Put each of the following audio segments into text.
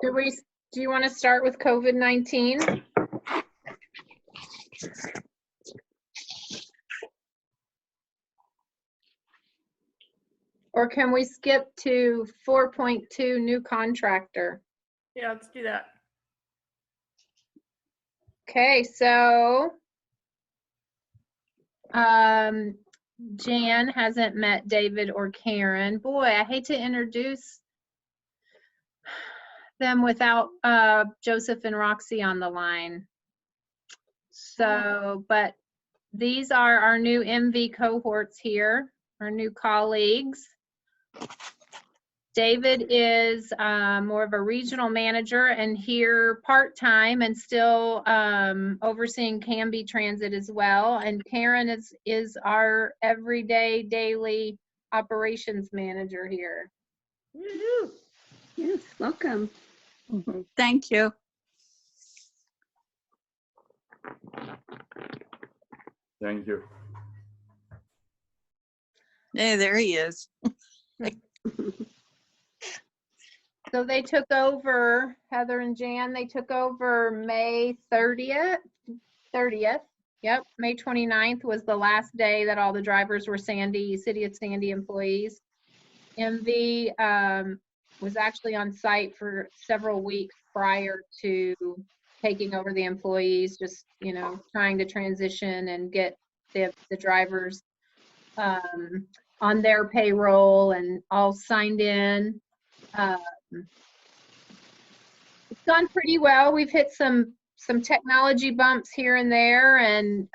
Do you want to start with COVID-19? Or can we skip to 4.2 new contractor? Yeah, let's do that. Okay, so Jan hasn't met David or Karen. Boy, I hate to introduce them without Joseph and Roxy on the line. So, but these are our new MV cohorts here, our new colleagues. David is more of a regional manager and here part-time and still overseeing Canby Transit as well. And Karen is our everyday daily operations manager here. Woo-hoo. Yes, welcome. Thank you. Thank you. Hey, there he is. So they took over, Heather and Jan, they took over May 30th. Yep, May 29th was the last day that all the drivers were City of Sandy employees. MV was actually on site for several weeks prior to taking over the employees, just, you know, trying to transition and get the drivers on their payroll and all signed in. It's gone pretty well. We've hit some technology bumps here and there, and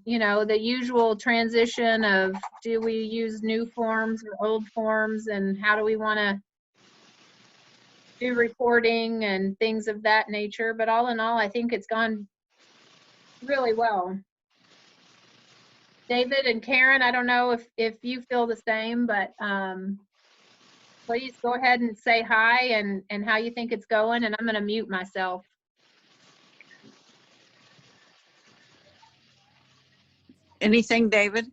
you know, the usual transition of do we use new forms or old forms, and how do we want to do reporting and things of that nature. But all in all, I think it's gone really well. David and Karen, I don't know if you feel the same, but please go ahead and say hi and how you think it's going, and I'm going to mute myself. Anything, David?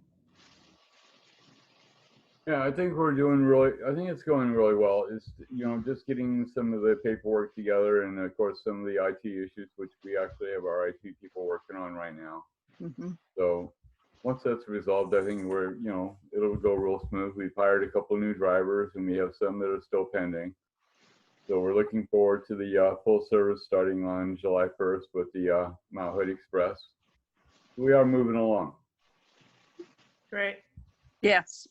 Yeah, I think it's going really well. It's, you know, just getting some of the paperwork together, and of course some of the IT issues, which we actually have our IT people working on right now. Mm-hmm. So once that's resolved, I think it'll go real smooth. We've hired a couple new drivers, and we have some that are still pending. So we're looking forward to the full service starting on July 1st with the Mount Hood Express. We are moving along. Great. Yes.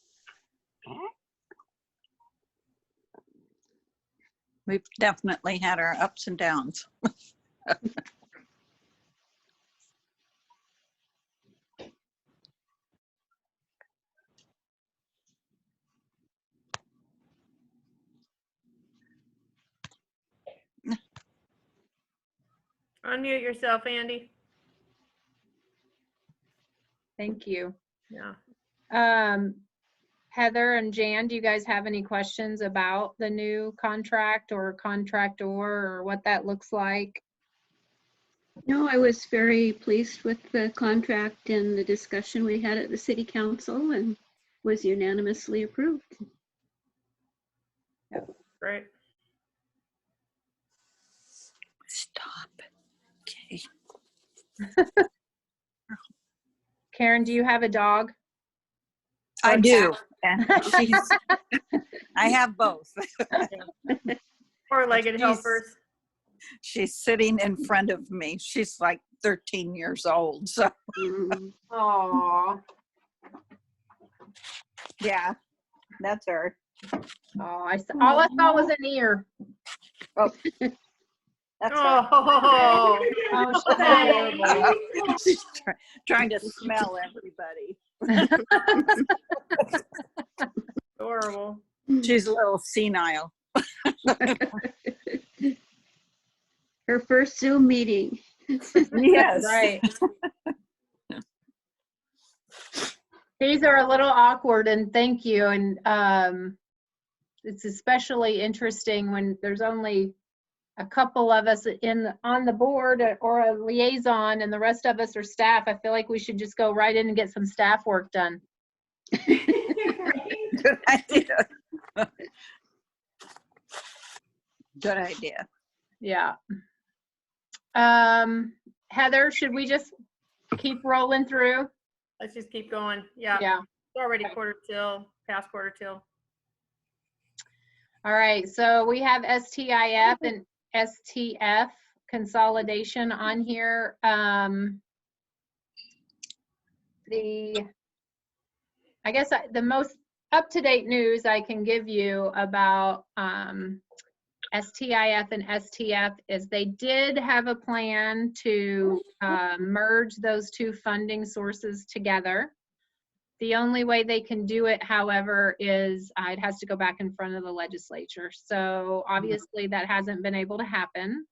We've definitely had our ups and downs. Unmute yourself, Andy. Thank you. Yeah. Heather and Jan, do you guys have any questions about the new contract or contractor or what that looks like? No, I was very pleased with the contract and the discussion we had at the city council, and was unanimously approved. Great. Stop. Okay. Karen, do you have a dog? I do. And I have both. Four-legged helpers. She's sitting in front of me. She's like 13 years old. So Aww. yeah, that's her. Oh, all I saw was an ear. Oh, that's her. Oh, Oh, She's trying to smell everybody. adorable. She's a little senile. Her first Zoom meeting. Yes. right. These are a little awkward, and thank you. And it's especially interesting when there's only a couple of us on the board or a liaison, and the rest of us are staff. I feel like we should just go right in and get some staff work done. Good idea. Good idea. Yeah. Heather, should we just keep rolling through? Let's just keep going. Yeah. Yeah. It's already quarter till, past quarter till. All right. So we have STIF and STF consolidation on here. I guess the most up-to-date news I can give you about STIF and STF is they did have a plan to merge those two funding sources together. The only way they can do it, however, is it has to go back in front of the legislature. So obviously that hasn't been able to happen.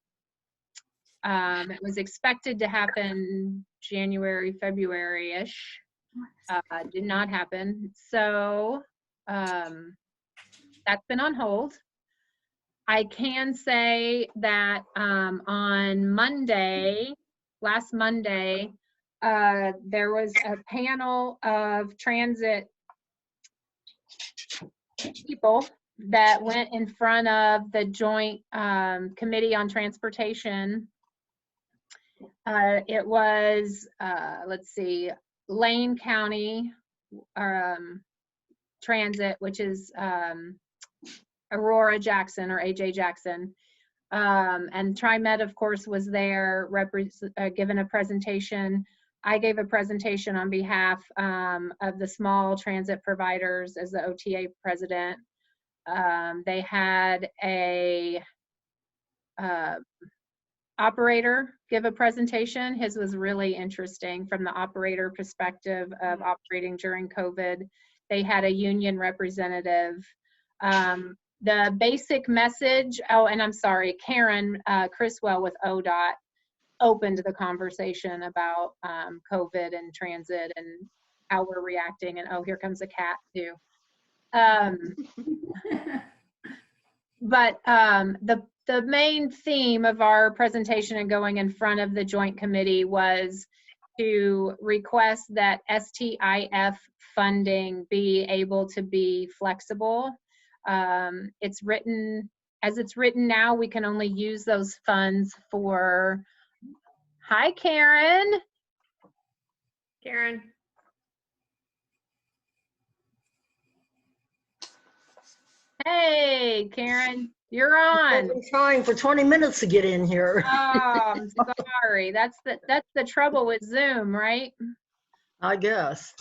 It was expected to happen January, February-ish. Did not happen. So that's been on hold. I can say that on Monday, last Monday, there was a panel of transit people that went in front of the Joint Committee on Transportation. It was, let's see, Lane County Transit, which is Aurora Jackson or AJ Jackson. And TriMet, of course, was there given a presentation. I gave a presentation on behalf of the small transit providers as the OTA president. They had a operator give a presentation. His was really interesting from the operator perspective of operating during COVID. They had a union representative. The basic message, oh, and I'm sorry, Karen Criswell with ODOT opened the conversation about COVID and transit and how we're reacting. And oh, here comes a cat too. But the main theme of our presentation and going in front of the Joint Committee was to request that STIF funding be able to be flexible. It's written, as it's written now, we can only use those funds for, hi Karen. Karen. Hey Karen, you're on. I've been trying for 20 minutes to get in here. Oh, I'm sorry. That's the trouble with Zoom, right? I guess.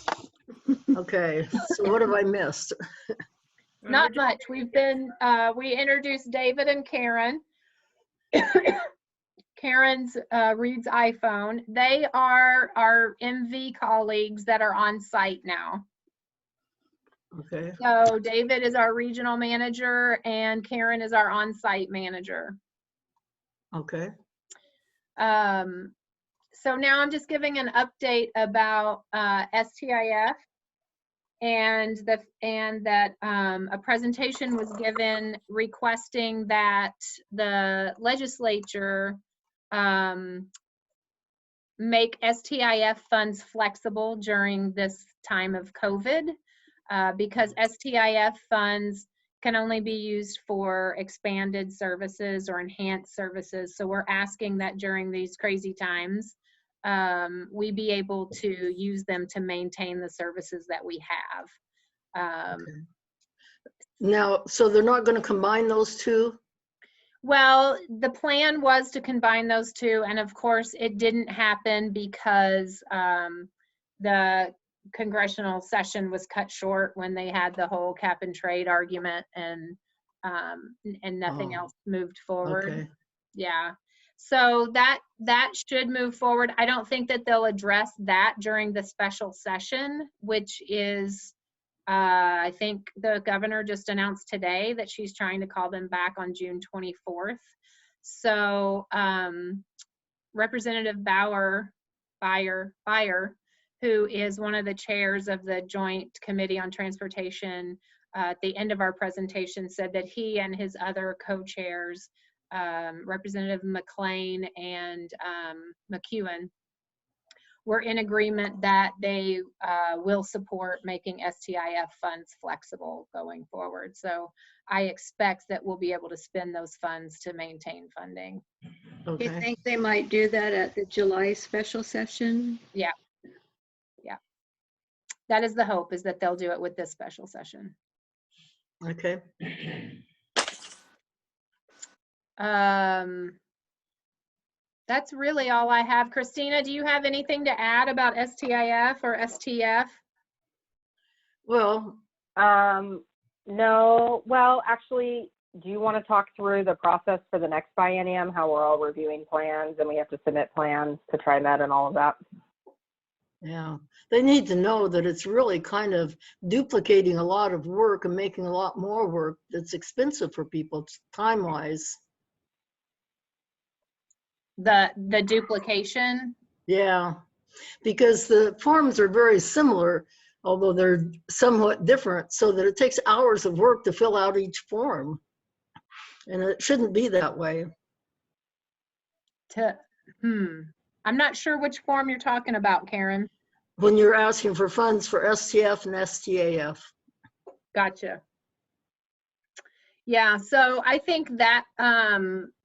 Okay, so what have I missed? Not much. We've been, we introduced David and Karen. Karen's reads iPhone. They are our MV colleagues that are on site now. Okay, So David is our regional manager and Karen is our on-site manager. okay, So now I'm just giving an update about STIF and that a presentation was given requesting that the legislature make STIF funds flexible during this time of COVID. Because STIF funds can only be used for expanded services or enhanced services. So we're asking that during these crazy times, we be able to use them to maintain the services that we have. okay. Now, so they're not going to combine those two? Well, the plan was to combine those two, and of course it didn't happen because the congressional session was cut short when they had the whole cap and trade argument, and nothing else moved forward. Okay. Yeah, so that should move forward. I don't think that they'll address that during the special session, which is I think the governor just announced today that she's trying to call them back on June 24th. So Representative Beyer, who is one of the chairs of the Joint Committee on Transportation, at the end of our presentation said that he and his other co-chairs, Representative McLean and McEwen, we're in agreement that they will support making STIF funds flexible going forward. So I expect that we'll be able to spend those funds to maintain funding. Do you Okay. think they might do that at the July special session? That is the hope, is that they'll do it with this special session. Okay. That's really all I have. Christina, do you have anything to add about STIF or STF? Well, No, well, actually, do you want to talk through the process for the next biennium, how we're all reviewing plans and we have to submit plans to TriMet and all of that? yeah, they need to know that it's really kind of duplicating a lot of work and making a lot more work that's expensive for people time-wise. The duplication? Yeah, because the forms are very similar, although they're somewhat different, so that it takes hours of work to fill out each form. And it shouldn't be that way. I'm not sure which form you're talking about, Karen. When you're asking for funds for STF and STAF. Gotcha. Yeah, so I think that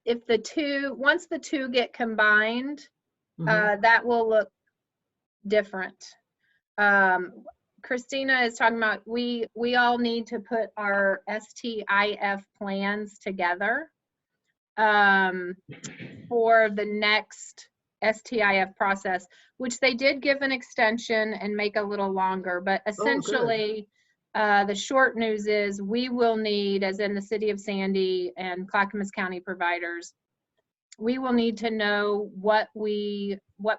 if once the two get combined, that will look different. Christina is talking about, we all need to put our STIF plans together for the next STIF process, which they did give an extension and make a little longer, but essentially the short news is we will need, as in the city of Sandy and Clackamas County providers, we will need to know what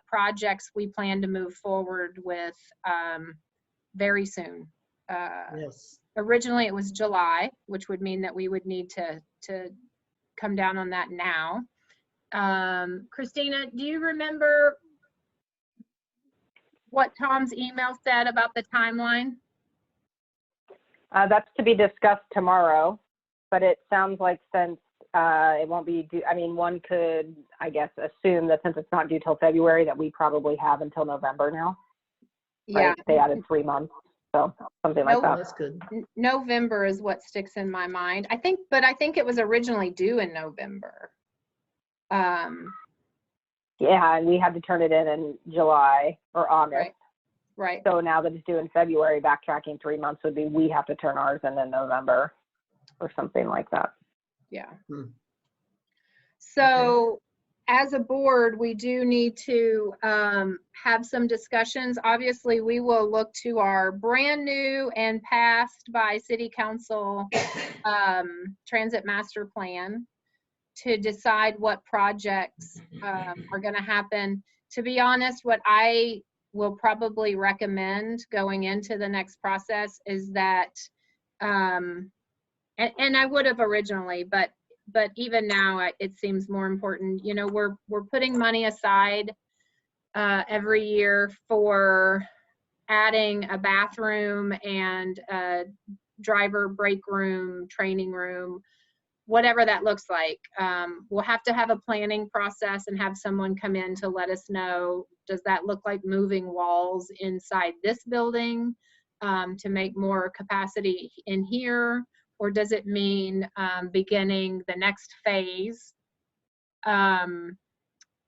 projects we plan to move forward with very soon. Yes. Originally it was July, which would mean that we would need to come down on that now. Christina, do you remember what Tom's email said about the timeline? That's to be discussed tomorrow, but it sounds like since it won't be due, I mean, one could, I guess, assume that since it's not due till February, that we probably have until November now. Yeah. Right? They added 3 months, so something like Nope. that. That's good. November is what sticks in my mind. I think it was originally due in November. Yeah, and we had to turn it in July or August. Right. So now that it's due in February, backtracking 3 months would be we have to turn ours in November or something like that. Yeah. So, as a board, we do need to have some discussions. Obviously, we will look to our brand new and passed by City Council Transit Master Plan to decide what projects are going to happen. To be honest, what I will probably recommend going into the next process is that, and I would have originally, but even now it seems more important. You know, we're putting money aside every year for adding a bathroom and a driver break room, training room, whatever that looks like. We'll have to have a planning process and have someone come in to let us know, does that look like moving walls inside this building to make more capacity in here? Or does it mean beginning the next phase of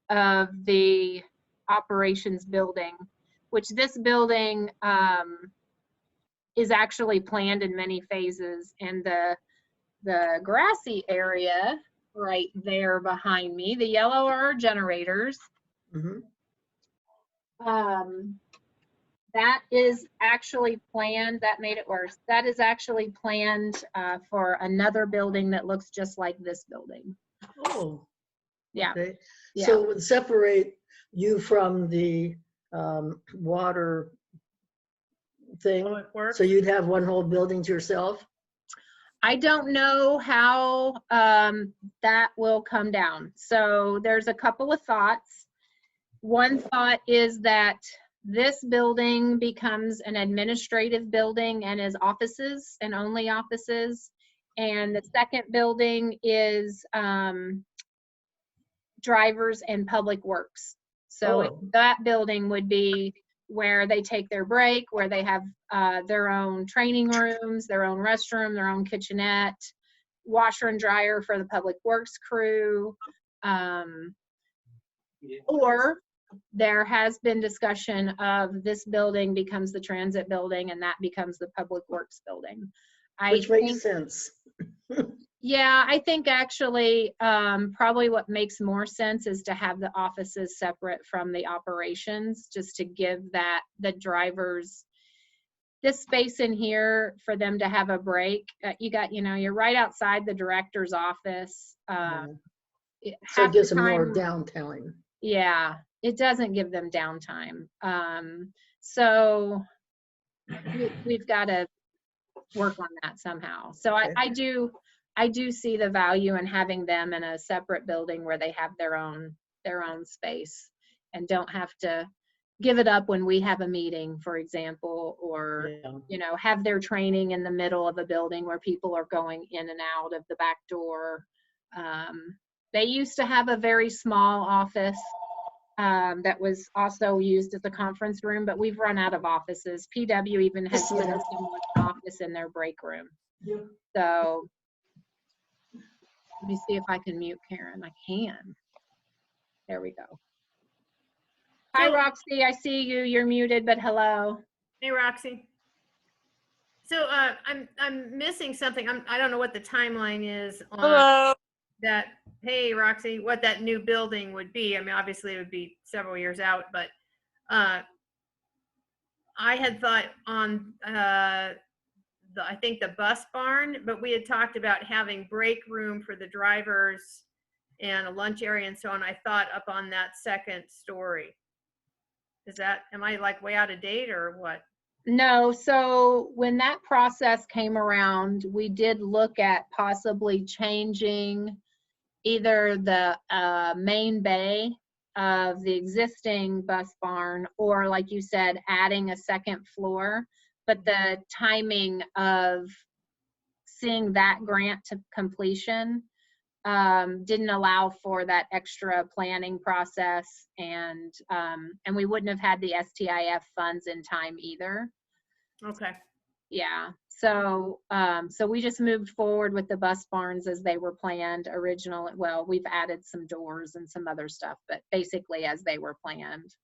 the operations building, which this building is actually planned in many phases, and the grassy area right there behind me, the yellow are our generators. That is actually planned, that made it worse. That is actually planned for another building that looks just like this building. oh, Yeah. okay. Yeah. So it would separate you from the water thing. Public Works. So you'd have one whole building to yourself? I don't know how that will come down. So there's a couple of thoughts. One thought is that this building becomes an administrative building and is offices and only offices. And the second building is drivers and public works. So Oh. that building would be where they take their break, where they have their own training rooms, their own restroom, their own kitchenette, washer and dryer for the public works crew. Or there has been discussion of this building becomes the transit building and that becomes the public works building. Which makes sense. Yeah, I think actually probably what makes more sense is to have the offices separate from the operations, just to give that the drivers this space in here for them to have a break. You got, you're right outside the director's office. Yeah. So Half it gives the them more time- downtime. Yeah, it doesn't give them downtime. So we've got to work on that somehow. So Okay. I do see the value in having them in a separate building where they have their own space and don't have to give it up when we have a meeting, for example, or Yeah. have their training in the middle of a building where people are going in and out of the back door. They used to have a very small office that was also used as a conference room, but we've run out of offices. PW even has Just a given minute. us an office in their break room. So let me see if I can mute Karen. I can. There we go. Hi, So- Roxy. I see you. You're muted, but hello. Hey, Roxy. So I'm missing something. I don't know what the timeline is on Hello. that. Hey, Roxy, what that new building would be. I mean, obviously it would be several years out, but I had thought on I think the bus barn, but we had talked about having break room for the drivers and a lunch area and so on. I thought up on that second story. Am I like way out of date or what? No, so when that process came around, we did look at possibly changing either the main bay of the existing bus barn or, like you said, adding a second floor. But the timing of seeing that grant to completion didn't allow for that extra planning process, and we wouldn't have had the STIF funds in time either. Okay. Yeah, so we just moved forward with the bus barns as they were planned originally. Well, we've added some doors and some other stuff, but basically as they were planned.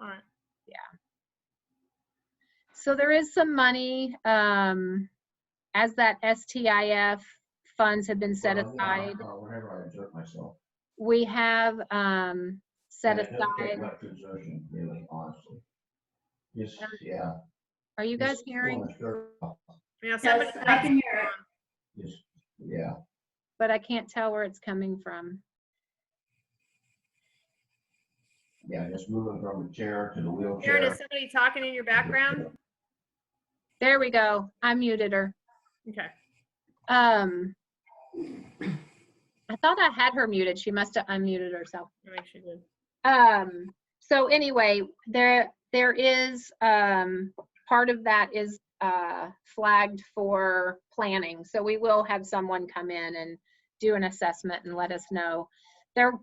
All right. Yeah. So there is some money as that STIF funds have been set aside. Whenever I inject myself. We have set Yeah, it doesn't take aside. much exertion, really, honestly. Just, yeah. Are you guys just hearing? pulling the shirt off. Yeah, somebody. I can hear it. Just, yeah. But I can't tell where it's coming from. Yeah, just moving from the chair to the Karen, wheelchair. is somebody talking in your background? There we go. I muted her. Okay. I thought I had her muted. She must have unmuted herself. I think she did. So anyway, there is part of that is flagged for planning. So we will have someone come in and do an assessment and let us know.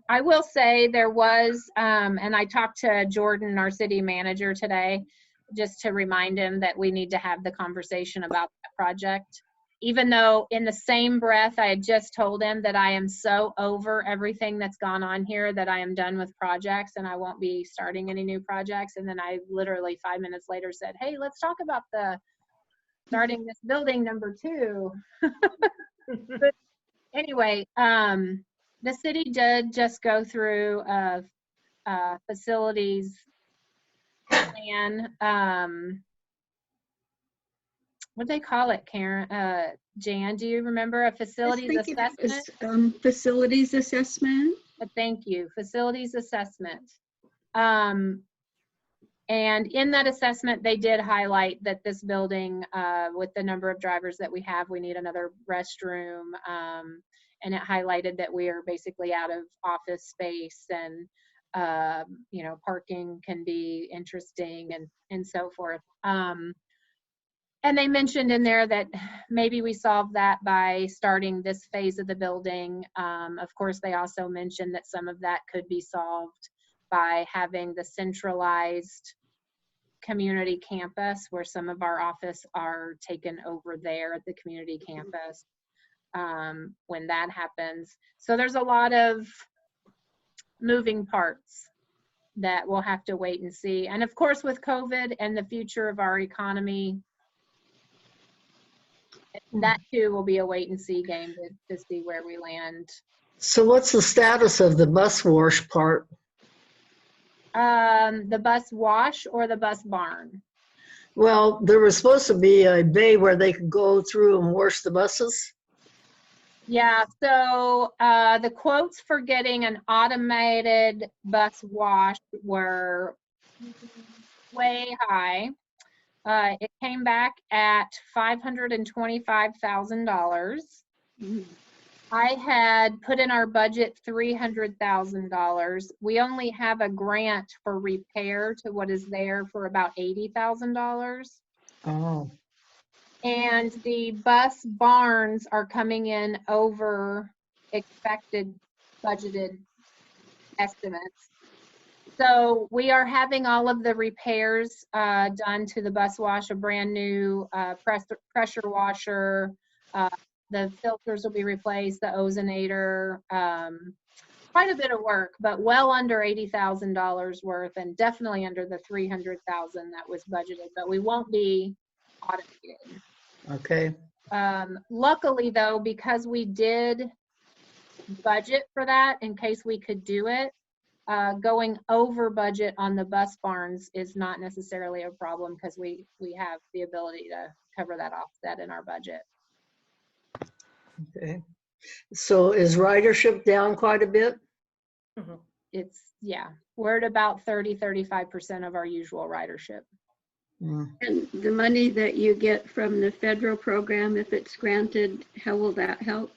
I will say there was, and I talked to Jordan, our city manager today, just to remind him that we need to have the conversation about that project. Even though in the same breath, I had just told him that I am so over everything that's gone on here that I am done with projects and I won't be starting any new projects. And then I literally 5 minutes later said, hey, let's talk about starting this building number 2. But anyway, the city did just go through a facilities plan. What do they call it, Karen? Jan, do you remember a facilities assessment? Facilities assessment. Thank you, facilities assessment. And in that assessment, they did highlight that this building, with the number of drivers that we have, we need another restroom. And it highlighted that we are basically out of office space and, parking can be interesting and so forth. And they mentioned in there that maybe we solve that by starting this phase of the building. Of course, they also mentioned that some of that could be solved by having the centralized community campus where some of our office are taken over there at the community campus when that happens. So there's a lot of moving parts that we'll have to wait and see. And of course, with COVID and the future of our economy, that too will be a wait and see game to see where we land. So what's the status of the bus wash part? The bus wash or the bus barn? Well, there was supposed to be a bay where they could go through and wash the buses. Yeah, so the quotes for getting an automated bus wash were way high. It came back at $525,000. I had put in our budget $300,000. We only have a grant for repair to what is there for about $80,000. Oh. And the bus barns are coming in over expected budgeted estimates. So we are having all of the repairs done to the bus wash, a brand new pressure washer. The filters will be replaced, the ozonator, quite a bit of work, but well under $80,000 worth, and definitely under the $300,000 that was budgeted, but we won't be automated. Okay. Luckily though, because we did budget for that in case we could do it, going over budget on the bus barns is not necessarily a problem because we have the ability to cover that offset in our budget. Okay. So is ridership down quite a bit? It's, yeah, we're at about 35% of our usual ridership. And the money that you get from the federal program, if it's granted, how will that help?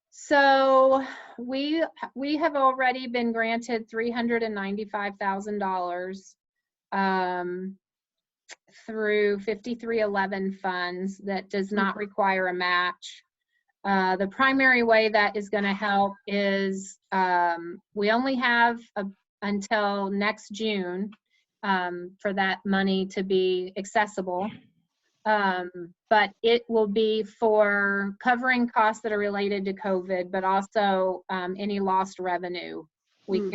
So we have already been granted $395,000 through 5311 funds that does not require a match. The primary way that is going to help is we only have until next June for that money to be accessible. But it will be for covering costs that are related to COVID, but also any lost revenue we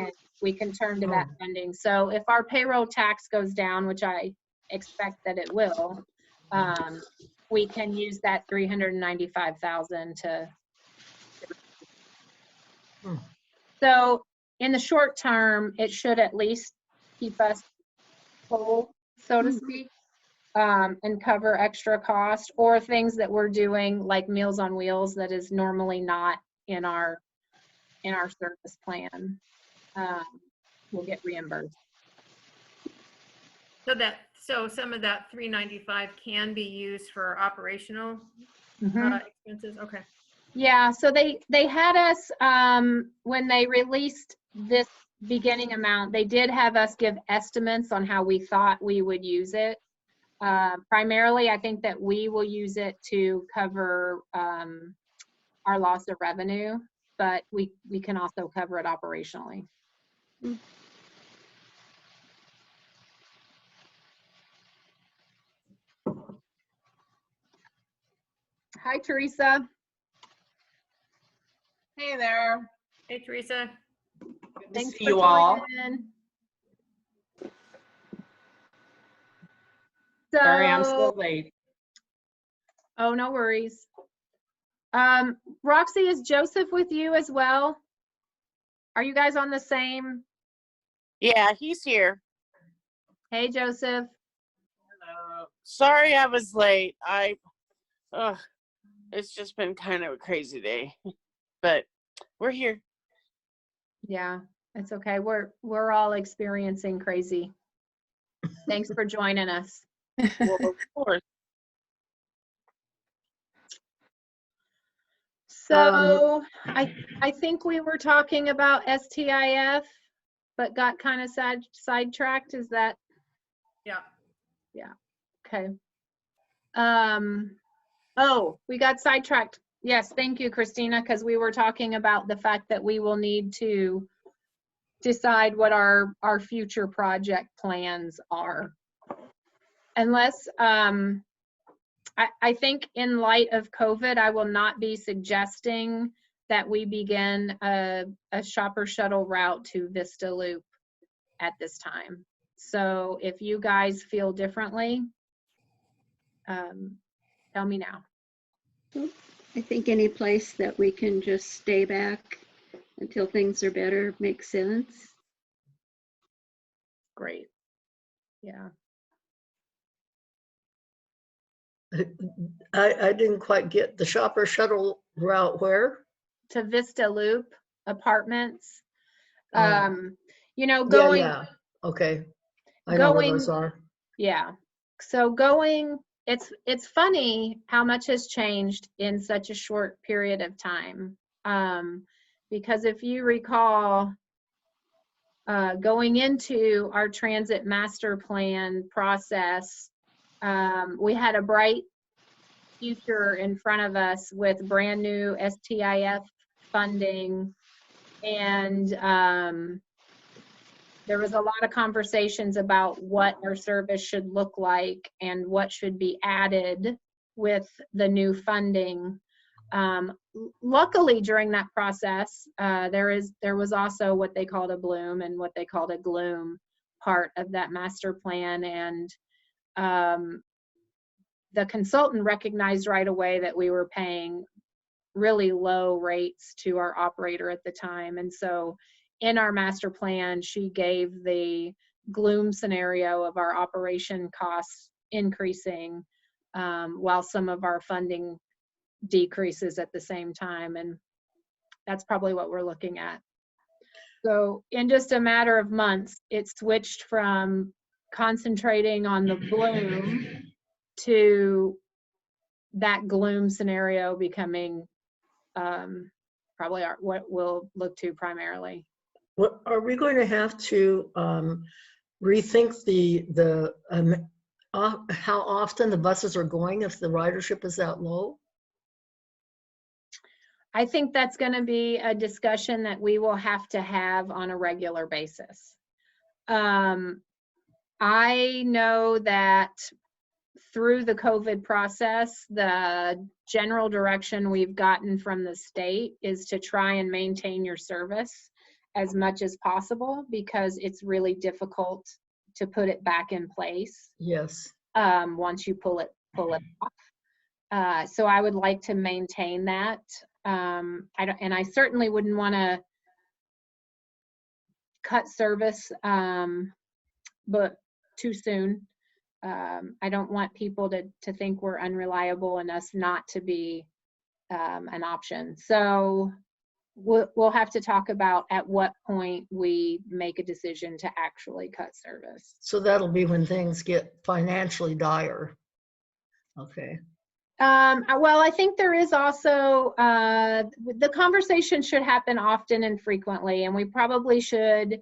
can turn to that funding. So if our payroll tax goes down, which I expect that it will, we can use that $395,000 to. So in the short term, it should at least keep us whole, so to speak. And cover extra cost or things that we're doing like Meals on Wheels that is normally not in our service plan. We'll get reimbursed. So some of that 395 can be used for operational expenses. Okay. Yeah, so they had us when they released this beginning amount, they did have us give estimates on how we thought we would use it. Primarily, I think that we will use it to cover our loss of revenue, but we can also cover it operationally. Hi, Teresa. Hey there. Hey, Teresa. Good to Thanks see for you all. joining. Sorry, I'm so So, late. oh, no worries. Roxy, is Joseph with you as well? Are you guys on the same? Yeah, he's here. Hey, Joseph. Sorry I was late. It's just been kind of a crazy day, but we're here. Yeah, it's okay. We're all experiencing crazy. Thanks for joining us. Well, of course. So I think we were talking about STIF, but got kind of sidetracked. Is that? Yeah. Yeah. Okay. Oh, we got sidetracked. Yes, thank you, Christina, because we were talking about the fact that we will need to decide what our future project plans are. Unless, I think in light of COVID, I will not be suggesting that we begin a shopper shuttle route to Vista Loop at this time. So if you guys feel differently, tell me now. I think any place that we can just stay back until things are better makes sense. Great. Yeah. I didn't quite get the shopper shuttle route where? To Vista Loop Apartments. Oh. You know, going, Yeah. Okay. I know where those are. yeah. So going, it's funny how much has changed in such a short period of time. Because if you recall, going into our transit master plan process, we had a bright future in front of us with brand new STIF funding, and there was a lot of conversations about what our service should look like and what should be added with the new funding. Luckily, during that process, there was also what they called a bloom and what they called a gloom part of that master plan, and the consultant recognized right away that we were paying really low rates to our operator at the time. And so in our master plan, she gave the gloom scenario of our operation costs increasing while some of our funding decreases at the same time. And that's probably what we're looking at. So in just a matter of months, it switched from concentrating on the bloom to that gloom scenario becoming probably what we'll look to primarily. What, are we going to have to rethink how often the buses are going if the ridership is that low? I think that's going to be a discussion that we will have to have on a regular basis. I know that through the COVID process, the general direction we've gotten from the state is to try and maintain your service as much as possible, because it's really difficult to put it back in place. Yes. Once you pull it off. So I would like to maintain that. I certainly wouldn't want to cut service, but too soon. I don't want people to think we're unreliable and us not to be an option. So we'll have to talk about at what point we make a decision to actually cut service. So that'll be when things get financially dire. Okay. Well, I think there is also, the conversation should happen often and frequently, and we probably should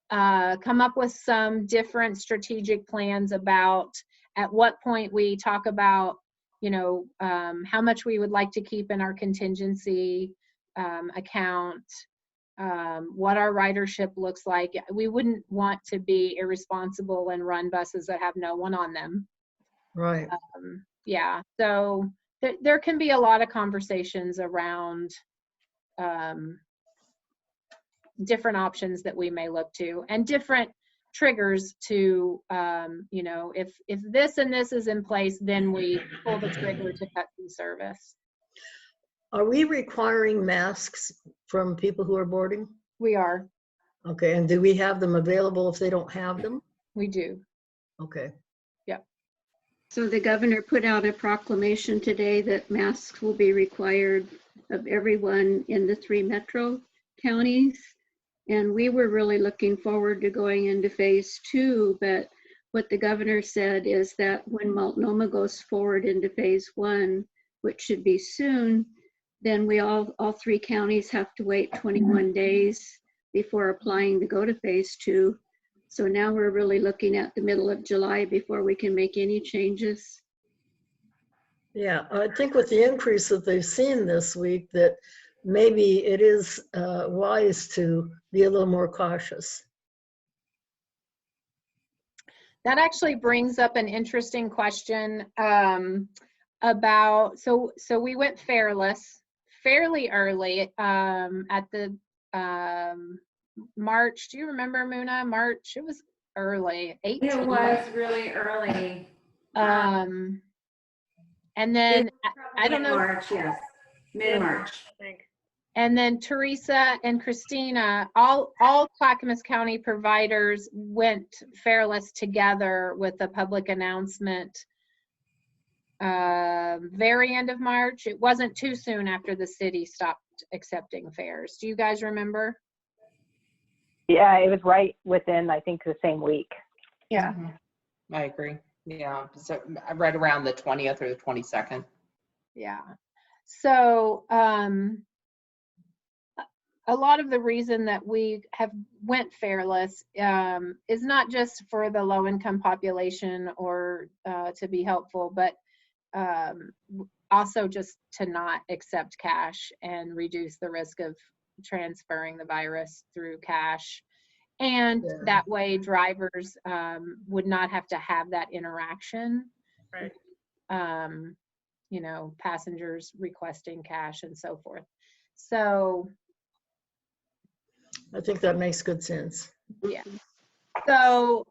come up with some different strategic plans about at what point we talk about, you know, how much we would like to keep in our contingency account, what our ridership looks like. We wouldn't want to be irresponsible and run buses that have no one on them. Right. Yeah, so there can be a lot of conversations around different options that we may look to, and different triggers to, you know, if this and this is in place, then we pull the trigger to cut the service. Are we requiring masks from people who are boarding? We are. Okay, and do we have them available if they don't have them? We do. Okay. Yep. So the governor put out a proclamation today that masks will be required of everyone in the 3 metro counties. And we were really looking forward to going into phase 2, but what the governor said is that when Multnomah goes forward into phase 1, which should be soon, then we all 3 counties have to wait 21 days before applying to go to phase 2. So now we're really looking at the middle of July before we can make any changes. Yeah, I think with the increase that they've seen this week, that maybe it is wise to be a little more cautious. That actually brings up an interesting question about, so we went fairless fairly early at the March. Do you remember, Muna? March, it was early, 18. It was really early. And then I don't know. March, yes, mid-March. I think. And then Teresa and Christina, all Clackamas County providers went fairless together with a public announcement very end of March. It wasn't too soon after the city stopped accepting fares. Do you guys remember? Yeah, it was right within, I think, the same week. Yeah. I agree. Yeah, so right around the 20th or the 22nd. Yeah. So a lot of the reason that we have went fairless is not just for the low income population or to be helpful, but also just to not accept cash and reduce the risk of transferring the virus through cash. And that way drivers would not have to have that interaction. Right. You know, passengers requesting cash and so forth. So I think that makes good sense. yeah. So,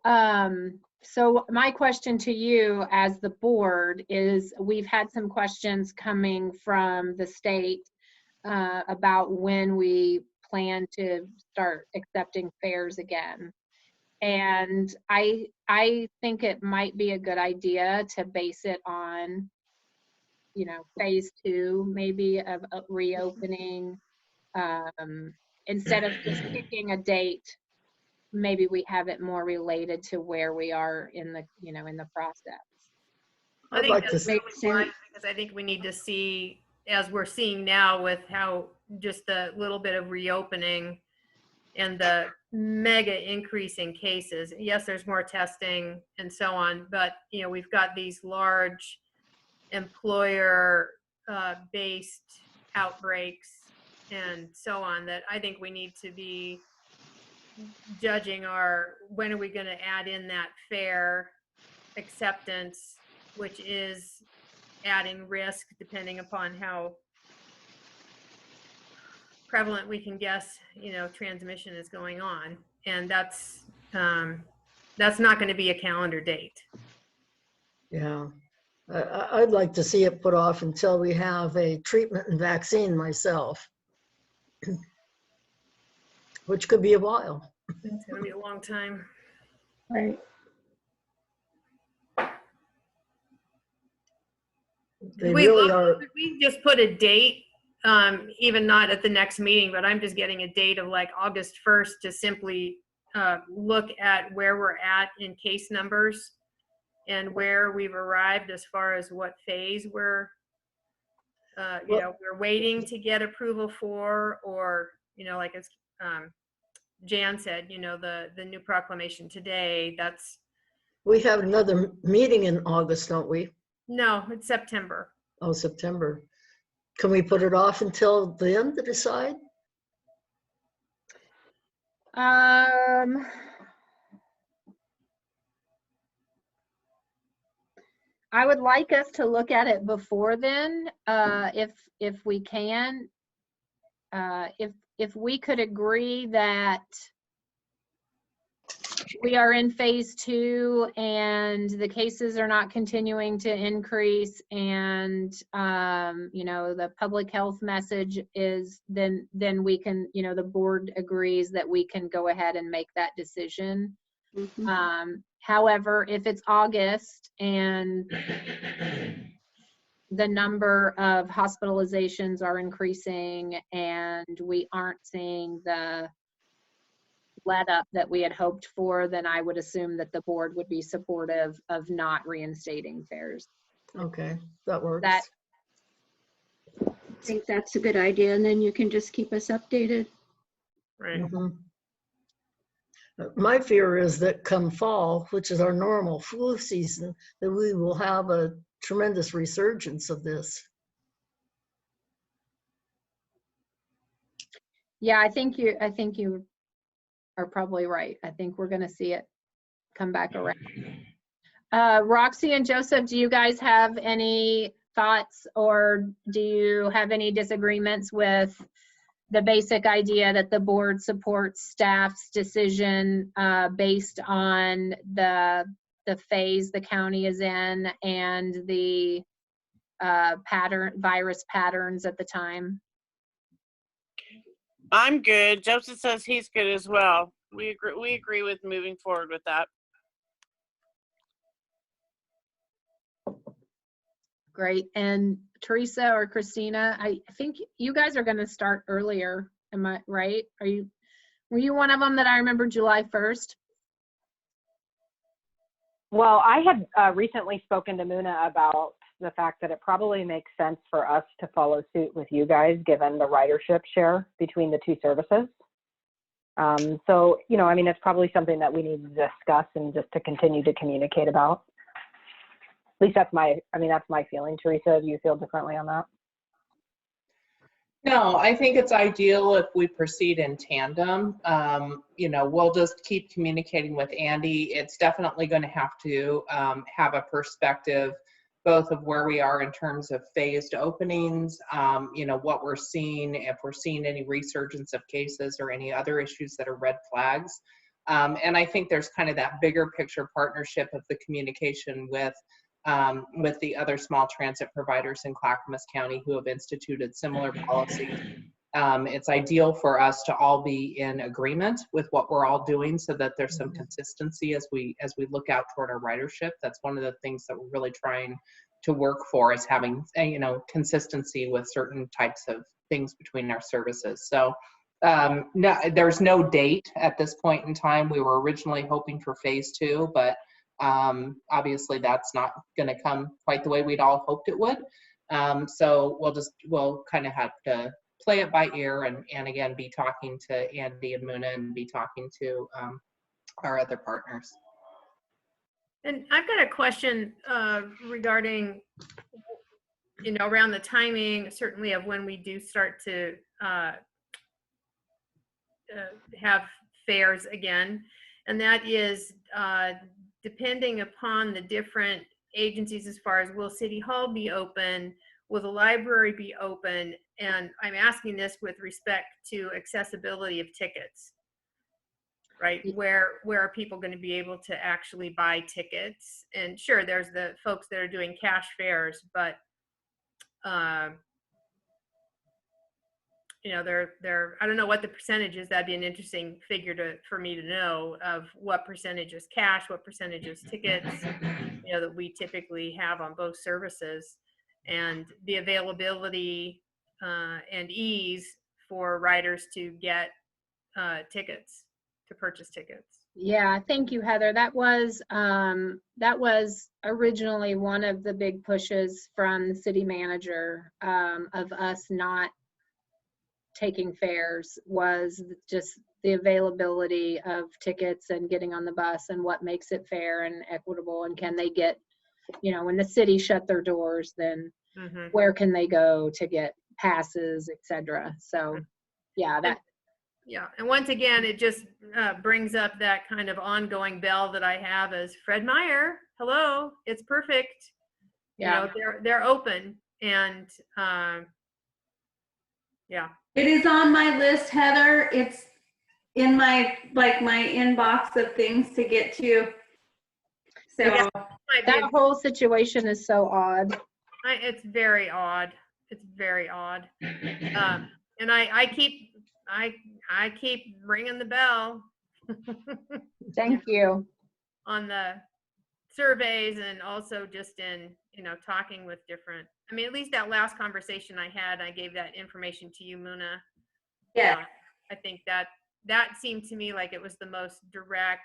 so my question to you as the board is, we've had some questions coming from the state about when we plan to start accepting fares again. And I think it might be a good idea to base it on, you know, phase 2, maybe, of reopening. Instead of just picking a date, maybe we have it more related to where we are in the, you know, in the process. I I'd think like that's to really see- wise, because I think we need to see, as we're seeing now with how just the little bit of reopening and the mega increase in cases. Yes, there's more testing and so on, but you know, we've got these large employer based outbreaks and so on, that I think we need to be judging when are we going to add in that fare acceptance, which is adding risk depending upon how prevalent we can guess, you know, transmission is going on. And that's not going to be a calendar date. Yeah. I'd like to see it put off until we have a treatment and vaccine myself, which could be a while. It's going to be a long time. Right. They really are. Could we just put a date, even not at the next meeting, but I'm just getting a date of like August 1st to simply look at where we're at in case numbers and where we've arrived as far as what phase we're, you know, we're waiting to get approval for, or, you know, like as Jan said, you know, the new proclamation today, that's. We have another meeting in August, don't we? No, it's September. Oh, September. Can we put it off until then to decide? I would like us to look at it before then, if we can. If we could agree that we are in phase 2 and the cases are not continuing to increase, and you know, the public health message is, then we can, you know, the board agrees that we can go ahead and make that decision. However, if it's August and the number of hospitalizations are increasing and we aren't seeing the let up that we had hoped for, then I would assume that the board would be supportive of not reinstating fares. Okay, that works. That, I think that's a good idea, and then you can just keep us updated. Right. My fear is that come fall, which is our normal flu season, that we will have a tremendous resurgence of this. Yeah, I think you are probably right. I think we're gonna see it come back around. Roxy and Joseph, do you guys have any thoughts, or do you have any disagreements with the basic idea that the board supports staff's decision based on the phase the county is in and the virus patterns at the time? I'm good. Joseph says he's good as well. We agree with moving forward with that. Great. And Teresa or Christina, I think you guys are going to start earlier. Am I right? Were you one of them that I remember July 1st? Well, I had recently spoken to Muna about the fact that it probably makes sense for us to follow suit with you guys, given the ridership share between the two services. So, you know, I mean, it's probably something that we need to discuss and just to continue to communicate about. At least that's my feeling. Teresa, do you feel differently on that? No, I think it's ideal if we proceed in tandem. You know, we'll just keep communicating with Andy. It's definitely going to have to have a perspective both of where we are in terms of phased openings, you know, what we're seeing, if we're seeing any resurgence of cases or any other issues that are red flags. And I think there's kind of that bigger picture partnership of the communication with the other small transit providers in Clackamas County who have instituted similar policies. It's ideal for us to all be in agreement with what we're all doing so that there's some consistency as we look out toward our ridership. That's one of the things that we're really trying to work for, is having, you know, consistency with certain types of things between our services. So no, there's no date at this point in time. We were originally hoping for phase 2, but obviously that's not going to come quite the way we'd all hoped it would. So we'll kind of have to play it by ear and again, be talking to Andy and Muna and be talking to our other partners. And I've got a question regarding, you know, around the timing, certainly of when we do start to have fairs again. And that is depending upon the different agencies as far as, will City Hall be open? Will the library be open? And I'm asking this with respect to accessibility of tickets, right? Where are people going to be able to actually buy tickets? And sure, there's the folks that are doing cash fares, but you know, I don't know what the percentage is. That'd be an interesting figure for me to know, of what percentage is cash, what percentage is tickets, you know, that we typically have on both services, and the availability and ease for riders to get tickets, to purchase tickets. Yeah, thank you, Heather. That was originally one of the big pushes from the city manager of us not taking fares, was just the availability of tickets and getting on the bus and what makes it fair and equitable, and can they get, you know, when the city shut their doors, then where can they go to get passes, etc. So yeah, yeah, and once again, it just brings up that kind of ongoing bell that I have as Fred Meyer. Hello, it's perfect. Yeah, you know, they're open, and yeah. It is on my list, Heather. It's in my inbox of things to get to. So that whole situation is so odd. It's very odd. It's very odd. And I keep ringing the bell. Thank you. On the surveys, and also just in, you know, talking with different, I mean, at least that last conversation I had, I gave that information to you, Muna. Yeah. I think that seemed to me like it was the most direct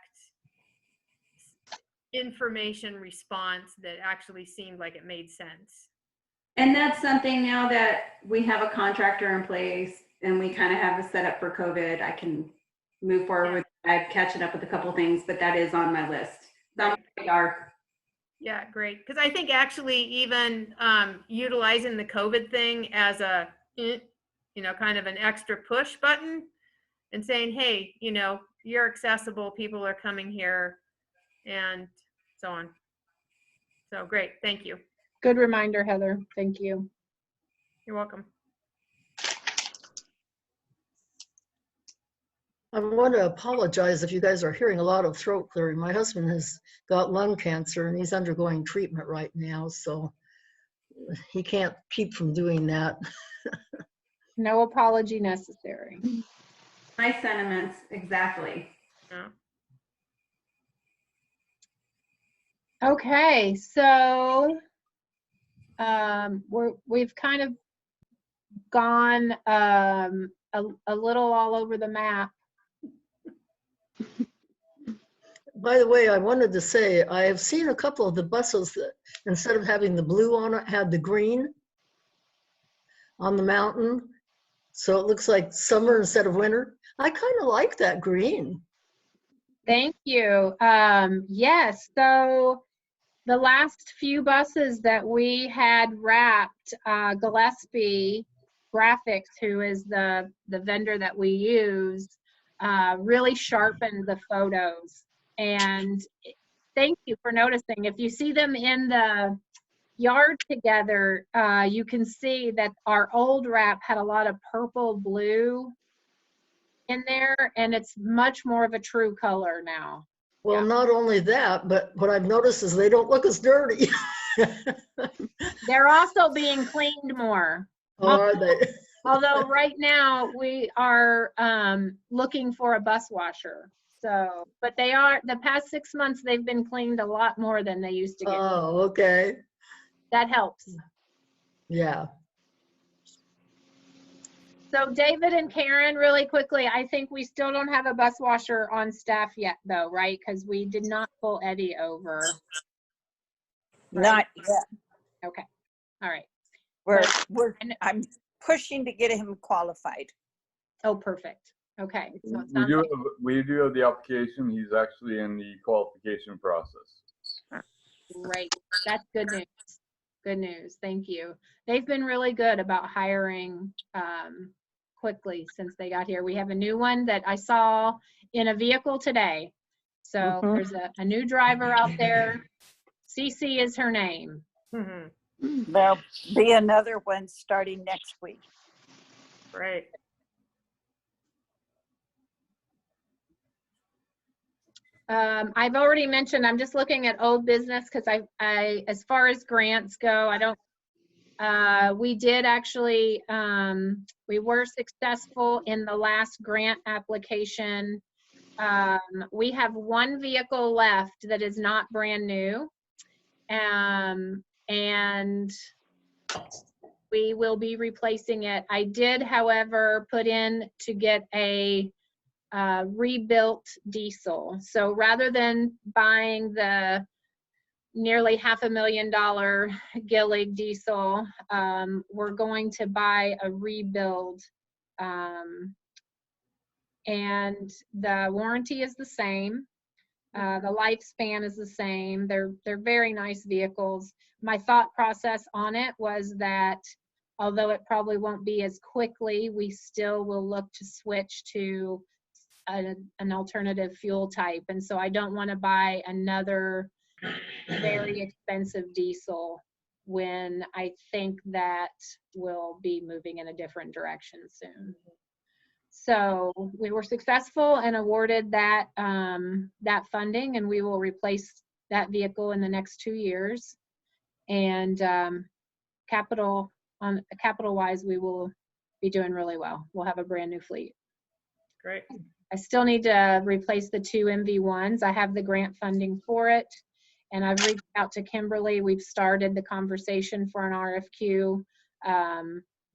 information response that actually seemed like it made sense. And that's something, now that we have a contractor in place and we kind of have a setup for COVID, I can move forward with. I'm catching up with a couple things, but that is on my list. It's on my radar. Yeah, great. Because I think actually even utilizing the COVID thing as a you know, kind of an extra push button and saying, hey, you know, you're accessible, people are coming here, and so on. So great, thank you. Good reminder, Heather. Thank you. You're welcome. I want to apologize if you guys are hearing a lot of throat clearing. My husband has got lung cancer and he's undergoing treatment right now, so he can't keep from doing that. No apology necessary. My sentiments, exactly. Yeah. Okay, so we've kind of gone a little all over the map. By the way, I wanted to say, I have seen a couple of the buses that instead of having the blue on it, had the green on the mountain. So it looks like summer instead of winter. I kind of like that green. Thank you. Yes, so the last few buses that we had wrapped, Gillespie Graphics, who is the vendor that we use, really sharpened the photos. And thank you for noticing. If you see them in the yard together, you can see that our old wrap had a lot of purple blue in there, and it's much more of a true color now. Well, not only that, but what I've noticed is they don't look as dirty. They're also being cleaned more. Are they? Although right now we are looking for a bus washer. So, but they are, the past 6 months, they've been cleaned a lot more than they used to get. Oh, okay. That helps. Yeah. So David and Karen, really quickly, I think we still don't have a bus washer on staff yet though, right? Because we did not pull Eddie over. Not yet. Okay, all right. I'm pushing to get him qualified. Oh, perfect. Okay. So it We sounds do, like, we do have the application. He's actually in the qualification process. great. That's good news. Good news. Thank you. They've been really good about hiring quickly since they got here. We have a new one that I saw in a vehicle today. So there's a new driver out there. Cece is her name. There'll be another one starting next week. Right. I've already mentioned, I'm just looking at old business because I, as far as grants go, I don't, we did actually, we were successful in the last grant application. We have one vehicle left that is not brand new. And we will be replacing it. I did, however, put in to get a rebuilt diesel. So rather than buying the nearly $500,000 Gillig diesel, we're going to buy a rebuild. And the warranty is the same. The lifespan is the same. They're very nice vehicles. My thought process on it was that although it probably won't be as quickly, we still will look to switch to an alternative fuel type. And so I don't want to buy another very expensive diesel when I think that we'll be moving in a different direction soon. So we were successful and awarded that that funding, and we will replace that vehicle in the next 2 years. And capital wise, we will be doing really well. We'll have a brand new fleet. Great. I still need to replace the 2 MV1s. I have the grant funding for it, and I've reached out to Kimberly. We've started the conversation for an RFQ.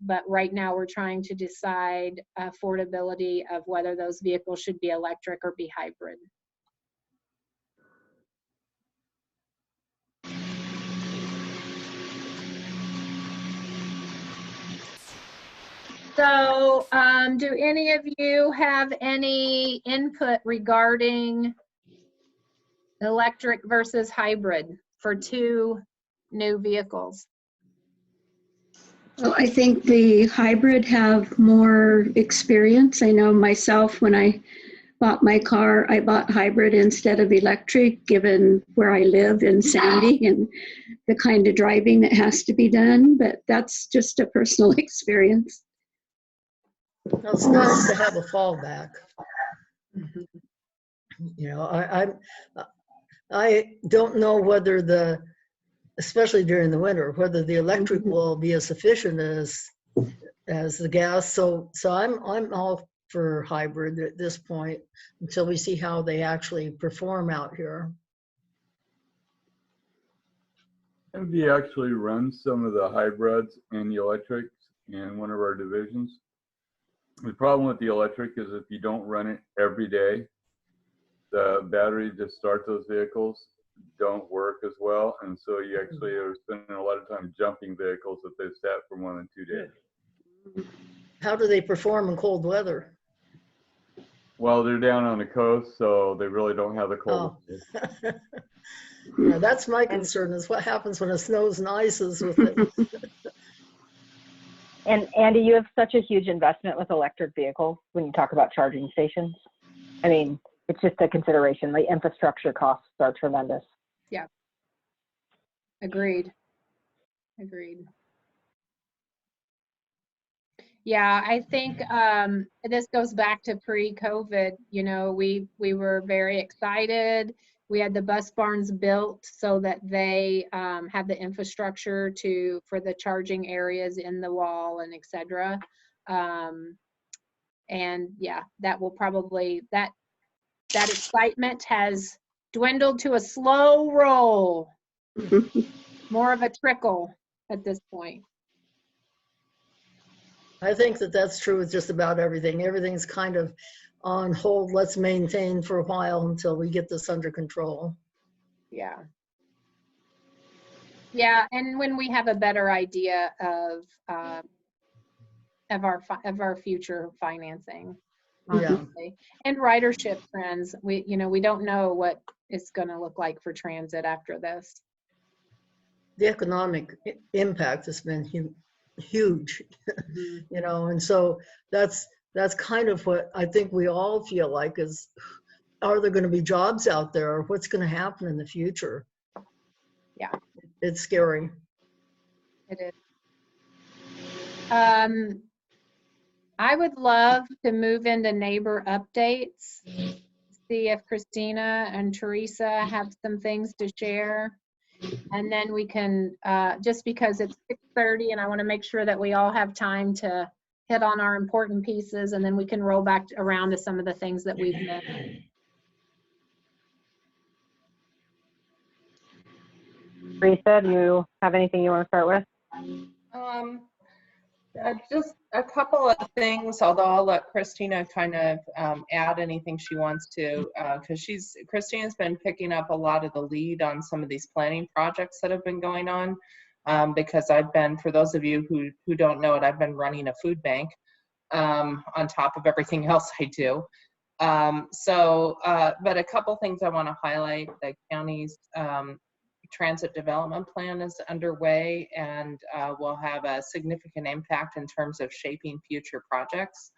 But right now we're trying to decide affordability of whether those vehicles should be electric or be hybrid. So do any of you have any input regarding electric versus hybrid for 2 new vehicles? Well, I think the hybrid have more experience. I know myself, when I bought my car, I bought hybrid instead of electric, given where I live in Sandy and the kind of driving that has to be done, but that's just a personal experience. Well, it's nice to have a fallback. You know, I don't know whether especially during the winter, whether the electric will be as efficient as the gas. So I'm all for hybrid at this point until we see how they actually perform out here. And we actually run some of the hybrids and the electrics in one of our divisions. The problem with the electric is if you don't run it every day, the battery to start those vehicles don't work as well. And so you actually are spending a lot of time jumping vehicles that they've sat for more than 2 days. How do they perform in cold weather? Well, they're down on the coast, so they really don't have the cold. Oh. Yeah, that's my concern, is what happens when it snows and ices with it. And Andy, you have such a huge investment with electric vehicles when you talk about charging stations. I mean, it's just a consideration. The infrastructure costs are tremendous. Yeah. Agreed. Agreed. Yeah, I think this goes back to pre-COVID. You know, we were very excited. We had the bus barns built so that they have the infrastructure for the charging areas in the wall and et cetera. And yeah, that will probably, that excitement has dwindled to a slow roll, more of a trickle at this point. I think that's true with just about everything. Everything's kind of on hold. Let's maintain for a while until we get this under control. Yeah. Yeah, and when we have a better idea of our future financing, obviously, and ridership trends, we don't know what it's going to look like for transit after this. The economic impact has been huge, you know, and so that's kind of what I think we all feel like is, are there going to be jobs out there, or what's going to happen in the future? Yeah, it's scary. It is. I would love to move into neighbor updates, see if Christina and Teresa have some things to share. And then we can, just because it's 6:30 and I want to make sure that we all have time to hit on our important pieces, and then we can roll back around to some of the things that we've missed. Teresa, do you have anything you want to start with? Just a couple of things, although I'll let Christina kind of add anything she wants to, because Christina's been picking up a lot of the lead on some of these planning projects that have been going on, because I've been, for those of you who don't know it, I've been running a food bank on top of everything else I do. But a couple things I want to highlight. The county's transit development plan is underway and will have a significant impact in terms of shaping future projects.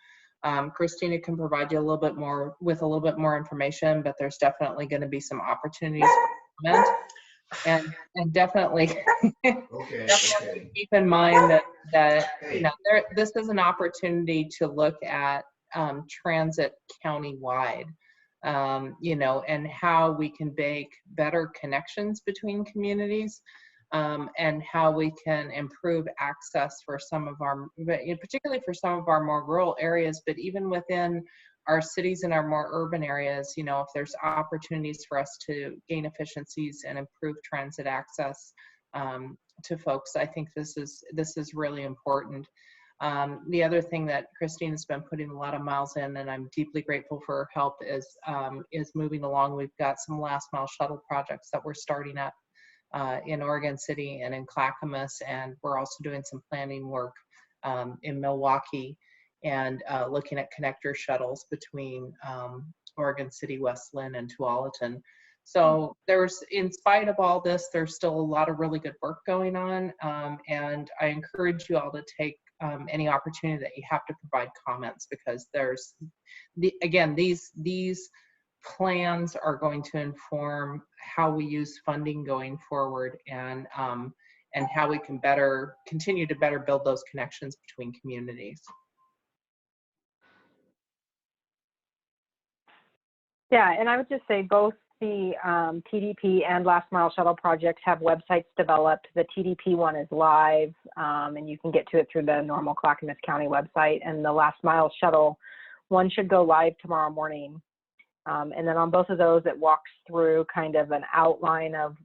Christina can provide you a little bit more information, but there's definitely going to be some opportunities for comment. And definitely, definitely keep in mind that you know, this is an opportunity to look at transit countywide. You know, and how we can make better connections between communities, and how we can improve access for some of our, particularly for some of our more rural areas, but even within our cities and our more urban areas, you know, if there's opportunities for us to gain efficiencies and improve transit access to folks, I think this is really important. The other thing that Christine has been putting a lot of miles in, and I'm deeply grateful for her help, is moving along. We've got some last mile shuttle projects that we're starting up in Oregon City and in Clackamas, and we're also doing some planning work in Milwaukee and looking at connector shuttles between Oregon City, West Lynn, and Tualatin. So there's, in spite of all this, there's still a lot of really good work going on. And I encourage you all to take any opportunity that you have to provide comments, because there's, again, these plans are going to inform how we use funding going forward, and how we can continue to better build those connections between communities. Yeah, and I would just say both the TDP and Last Mile Shuttle projects have websites developed. The TDP one is live, and you can get to it through the normal Clackamas County website. And the Last Mile Shuttle one should go live tomorrow morning. And then on both of those, it walks through kind of an outline of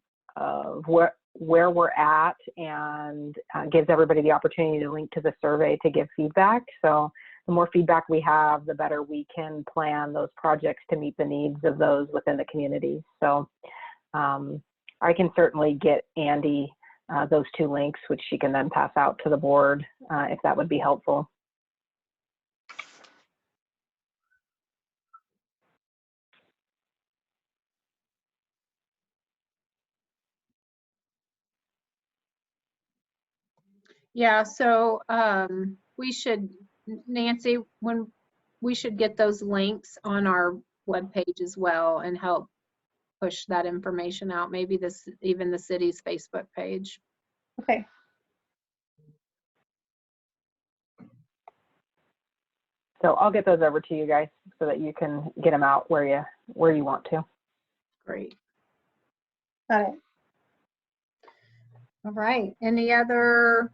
where we're at, and gives everybody the opportunity to link to the survey to give feedback. So the more feedback we have, the better we can plan those projects to meet the needs of those within the community. So I can certainly get Andy those 2 links, which she can then pass out to the board if that would be helpful. Yeah, so we should, Nancy, when we should get those links on our webpage as well and help push that information out, maybe even the city's Facebook page. Okay. So I'll get those over to you guys so that you can get them out where you want to. Great. Got it. All right. Any other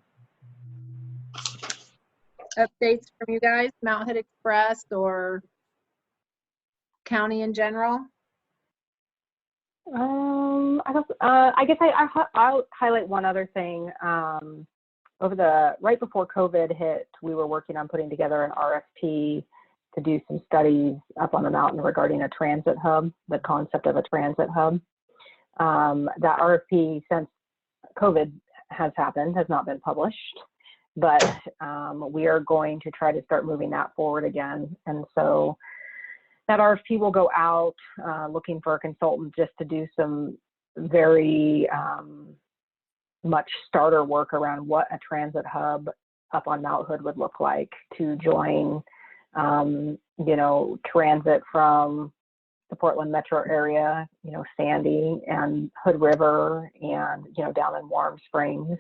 updates from you guys, Mount Hood Express or county in general? I guess I'll highlight one other thing. Right before COVID hit, we were working on putting together an RFP to do some studies up on the mountain regarding a transit hub, the concept of a transit hub. That RFP, since COVID has happened, has not been published, but we are going to try to start moving that forward again. And so that RFP will go out looking for a consultant just to do some very much starter work around what a transit hub up on Mount Hood would look like to join, transit from the Portland metro area, Sandy and Hood River, and, down in Warm Springs,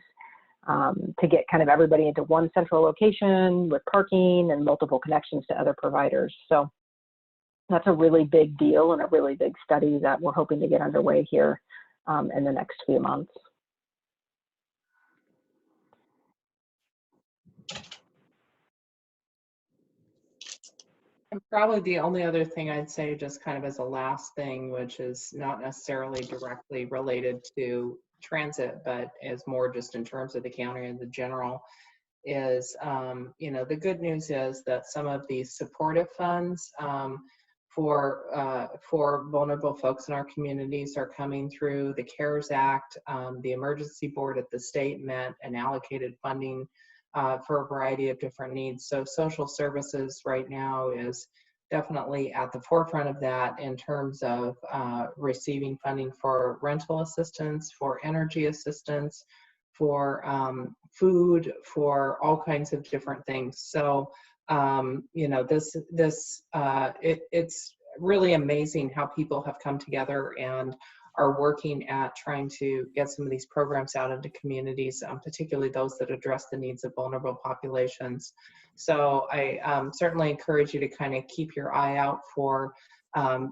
to get kind of everybody into one central location with parking and multiple connections to other providers. So that's a really big deal and a really big study that we're hoping to get underway here in the next few months. And probably the only other thing I'd say, just kind of as a last thing, which is not necessarily directly related to transit, but is more just in terms of the county and the general, is, the good news is that some of these supportive funds for vulnerable folks in our communities are coming through the CARES Act. The emergency board at the state met and allocated funding for a variety of different needs. So social services right now is definitely at the forefront of that in terms of receiving funding for rental assistance, for energy assistance, for food, for all kinds of different things. So, it's really amazing how people have come together and are working at trying to get some of these programs out into communities, particularly those that address the needs of vulnerable populations. So I certainly encourage you to kind of keep your eye out for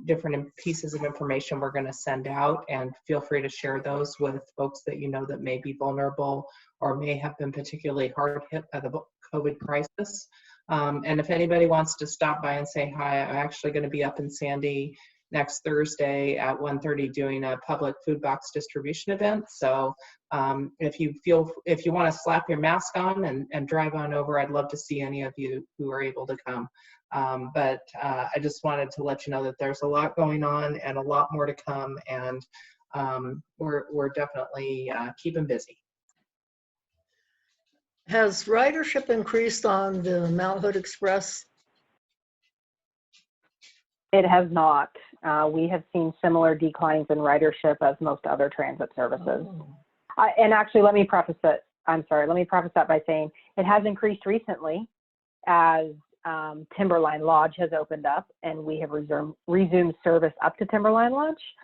different pieces of information we're going to send out, and feel free to share those with folks that you know that may be vulnerable or may have been particularly hard hit by the COVID crisis. And if anybody wants to stop by and say hi, I'm actually going to be up in Sandy next Thursday at 1:30 doing a public food box distribution event. So if you want to slap your mask on and drive on over, I'd love to see any of you who are able to come. But I just wanted to let you know that there's a lot going on and a lot more to come, and we're definitely keeping busy. Has ridership increased on the Mount Hood Express? It has not. We have seen similar declines in ridership as most other transit services. And actually, let me preface that by saying it has increased recently as Timberline Lodge has opened up and we have resumed service up to Timberline Lodge.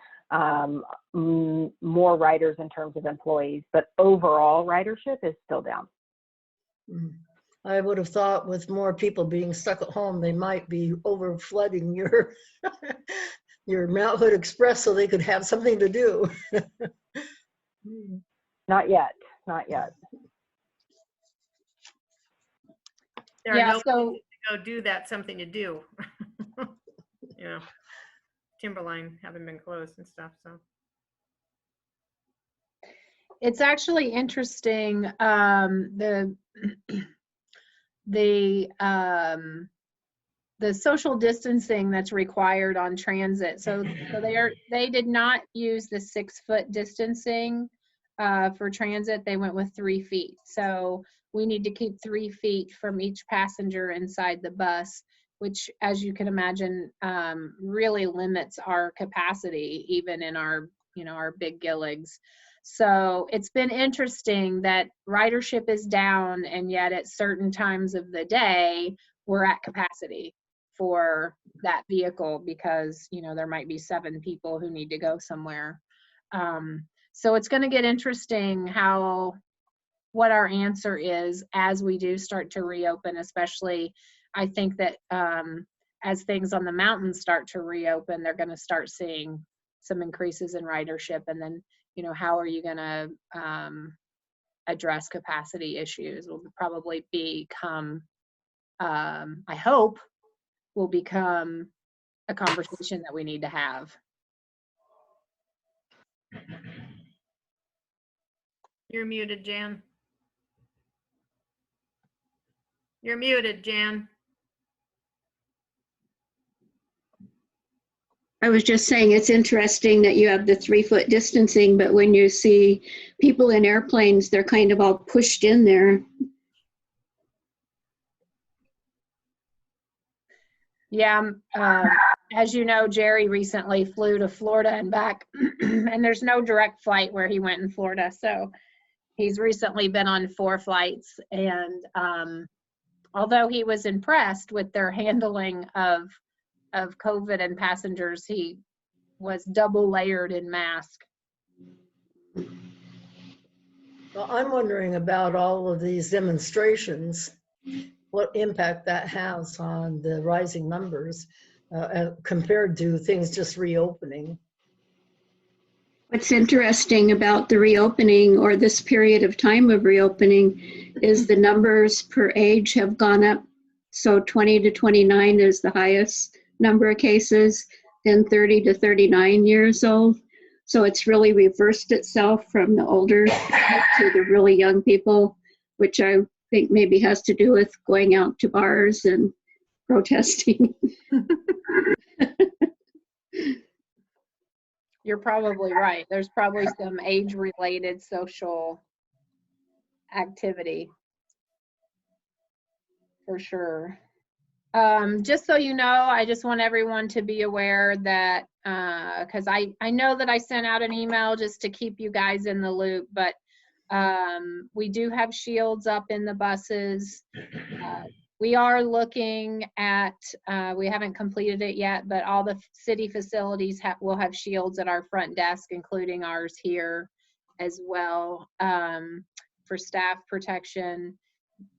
More riders in terms of employees, but overall ridership is still down. I would have thought with more people being stuck at home, they might be over flooding your your Mount Hood Express so they could have something to do. Not yet, not yet. There are Yeah, no so places to go do that, something to do. You know, Timberline haven't been closed and stuff, so. it's actually interesting. The social distancing that's required on transit. So they did not use the 6-foot distancing for transit. They went with 3 feet. So we need to keep 3 feet from each passenger inside the bus, which, as you can imagine, really limits our capacity, even in our, our big gilligs. So it's been interesting that ridership is down, and yet at certain times of the day, we're at capacity for that vehicle because, there might be 7 people who need to go somewhere. So it's going to get interesting what our answer is as we do start to reopen, especially I think that as things on the mountains start to reopen, they're going to start seeing some increases in ridership. And then, how are you going to address capacity issues will probably become, I hope, will become a conversation that we need to have. You're muted, Jan. You're muted, Jan. I was just saying it's interesting that you have the 3-foot distancing, but when you see people in airplanes, they're kind of all pushed in there. Yeah, as you know, Jerry recently flew to Florida and back, and there's no direct flight where he went in Florida. So he's recently been on 4 flights, and although he was impressed with their handling of COVID and passengers, he was double layered in mask. Well, I'm wondering about all of these demonstrations, what impact that has on the rising numbers compared to things just reopening. What's interesting about the reopening or this period of time of reopening is the numbers per age have gone up. So 20 to 29 is the highest number of cases, then 30 to 39 years old. So it's really reversed itself from the older to the really young people, which I think maybe has to do with going out to bars and protesting. You're probably right. There's probably some age-related social activity for sure. Just so you know, I just want everyone to be aware that, because I know that I sent out an email just to keep you guys in the loop, but we do have shields up in the buses. We are looking at, we haven't completed it yet, but all the city facilities will have shields at our front desk, including ours here as well, for staff protection.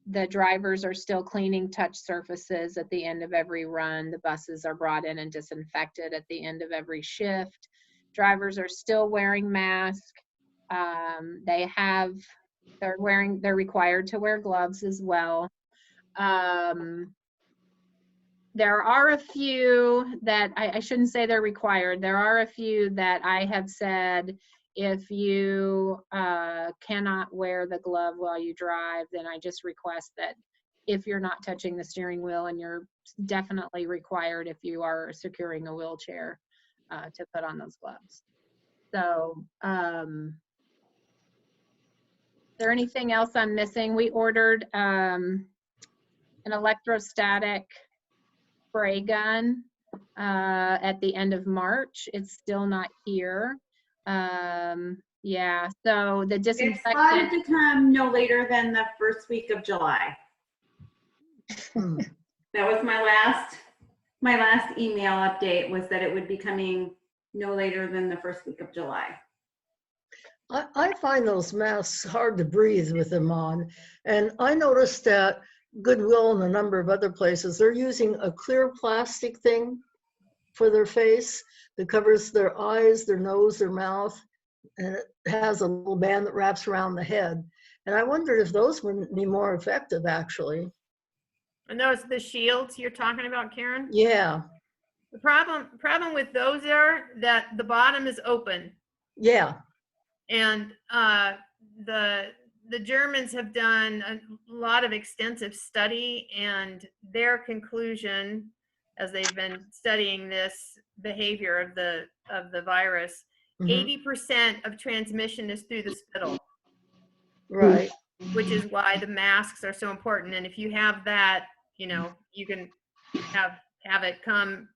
The drivers are still cleaning touch surfaces at the end of every run. The buses are brought in and disinfected at the end of every shift. Drivers are still wearing masks. They're required to wear gloves as well. There are a few that I shouldn't say they're required. There are a few that I have said, if you cannot wear the glove while you drive, then I just request that if you're not touching the steering wheel, and you're definitely required if you are securing a wheelchair to put on those gloves. So, is there anything else I'm missing? We ordered an electrostatic spray gun at the end of March. It's still not here. Yeah, so the It's slotted disinfectant, to come no later than the first week of July. That was my last email update, was that it would be coming no later than the first week of July. I find those masks hard to breathe with them on. And I noticed that Goodwill and a number of other places, they're using a clear plastic thing for their face that covers their eyes, their nose, their mouth, and it has a little band that wraps around the head. And I wondered if those would be more effective, actually. And those, the shields you're talking about, Karen? Yeah, The problem with those are that the bottom is open. yeah. And the Germans have done a lot of extensive study, and their conclusion, as they've been studying this behavior of the virus, 80% of transmission is through the spittle. Right. Which is why the masks are so important. And if you have that, you know, you can have it come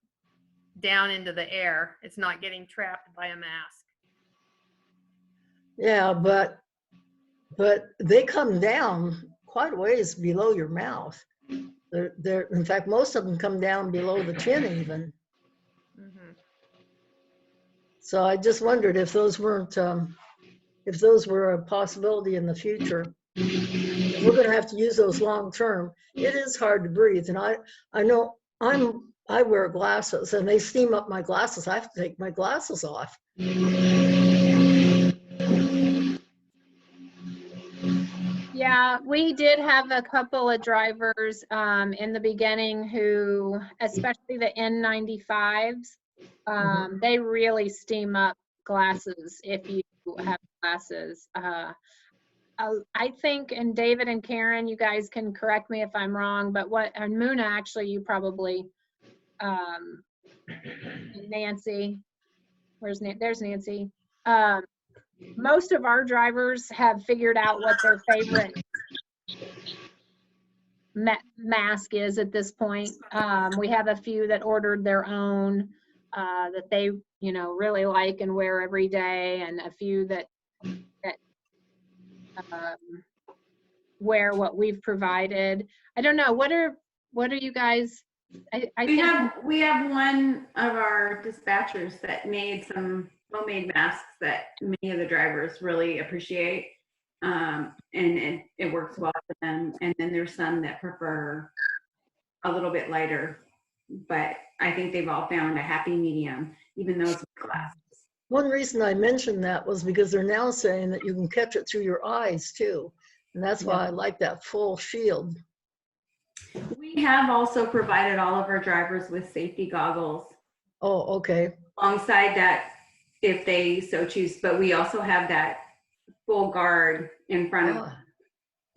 down into the air. It's not getting trapped by a mask. Yeah, but they come down quite a ways below your mouth. They're in fact, most of them come down below the chin even. So I just wondered if those weren't, if those were a possibility in the future. We're going to have to use those long term. It is hard to breathe, and I know I wear glasses, and they steam up my glasses. I have to take my glasses off. yeah, we did have a couple of drivers in the beginning who, especially the N95s, they really steam up glasses if you have glasses. I think, and David and Karen, you guys can correct me if I'm wrong, but and Muna, actually, you probably, Nancy, there's Nancy. Most of our drivers have figured out what their favorite mask is at this point. We have a few that ordered their own that they, you know, really like and wear every day, and a few that wear what we've provided. I don't know. What are you guys? We have one of our dispatchers that made some homemade masks that many of the drivers really appreciate, and it works well for them. And then there's some that prefer a little bit lighter, but I think they've all found a happy medium, even though it's glasses. One reason I mentioned that was because they're now saying that you can catch it through your eyes too. And that's why I like that full shield. We have also provided all of our drivers with safety goggles. Oh, okay. Alongside that, if they so choose, but we also have that full guard in front of them.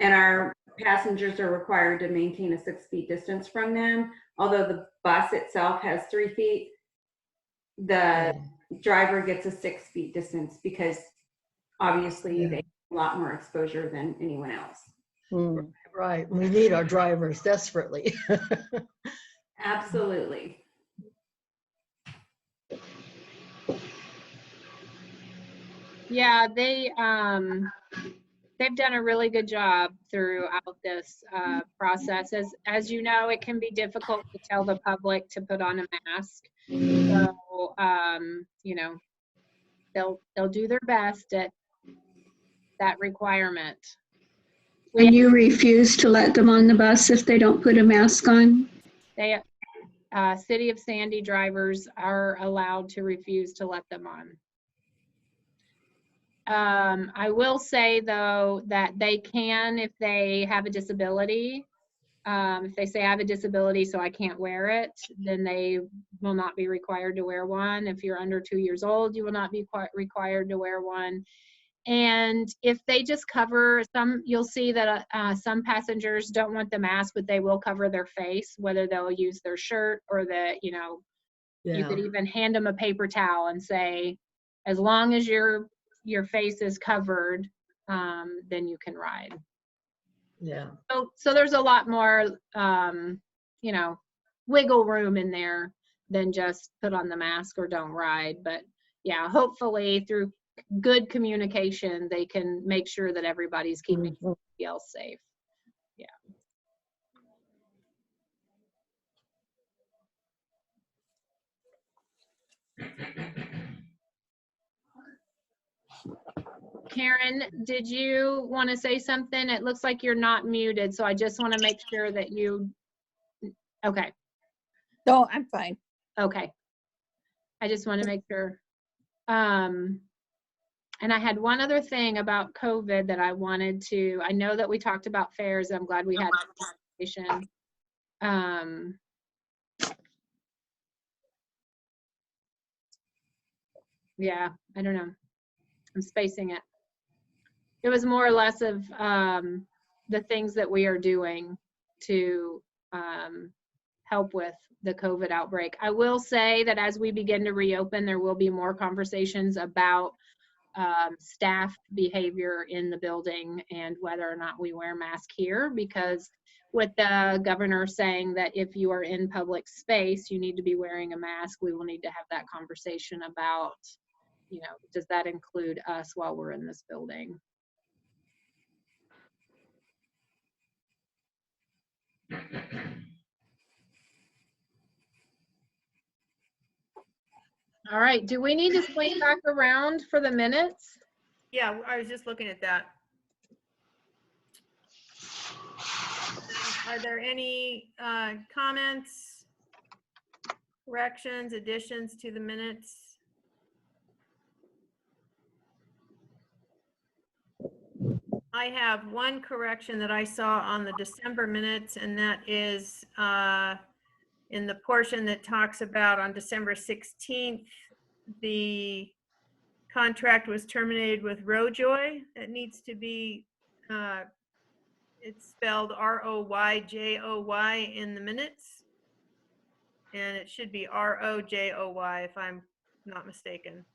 And our passengers are required to maintain a 6 feet distance from them. Although the bus itself has 3 feet, the driver gets a 6 feet distance because obviously they have a lot more exposure than anyone else. Right. We need our drivers desperately. Absolutely. Yeah, they've done a really good job throughout this process. As you know, it can be difficult to tell the public to put on a mask. So, you know, they'll do their best at that requirement. And you refuse to let them on the bus if they don't put a mask on? They, City of Sandy drivers are allowed to refuse to let them on. I will say though that they can, if they have a disability, if they say I have a disability so I can't wear it, then they will not be required to wear one. If you're under 2 years old, you will not be required to wear one. And if they just cover some, you'll see that some passengers don't want the mask, but they will cover their face, whether they'll use their shirt or you could even hand them a paper towel and say, as long as your face is covered, then you can ride. Yeah. So there's a lot more, wiggle room in there than just put on the mask or don't ride. But yeah, hopefully through good communication, they can make sure that everybody's keeping everybody else safe. Yeah. Karen, did you want to say something? It looks like you're not muted, so I just want to make sure that you, okay, No, I'm fine. okay. I just want to make sure. And I had one other thing about COVID that I wanted to, I know that we talked about fairs. I'm glad we had this conversation. Yeah, I don't know. I'm spacing it. It was more or less of the things that we are doing to help with the COVID outbreak. I will say that as we begin to reopen, there will be more conversations about staff behavior in the building and whether or not we wear masks here, because with the governor saying that if you are in public space, you need to be wearing a mask, we will need to have that conversation about, you know, does that include us while we're in this building? All right, do we need to swing back around for the minutes? Yeah, I was just looking at that. Are there any comments, corrections, additions to the minutes? I have one correction that I saw on the December minutes, and that is in the portion that talks about on December 16th, the contract was terminated with Rojoy. That needs to be, it's spelled R-O-Y-J-O-Y in the minutes. And it should be R-O-J-O-Y if I'm not mistaken.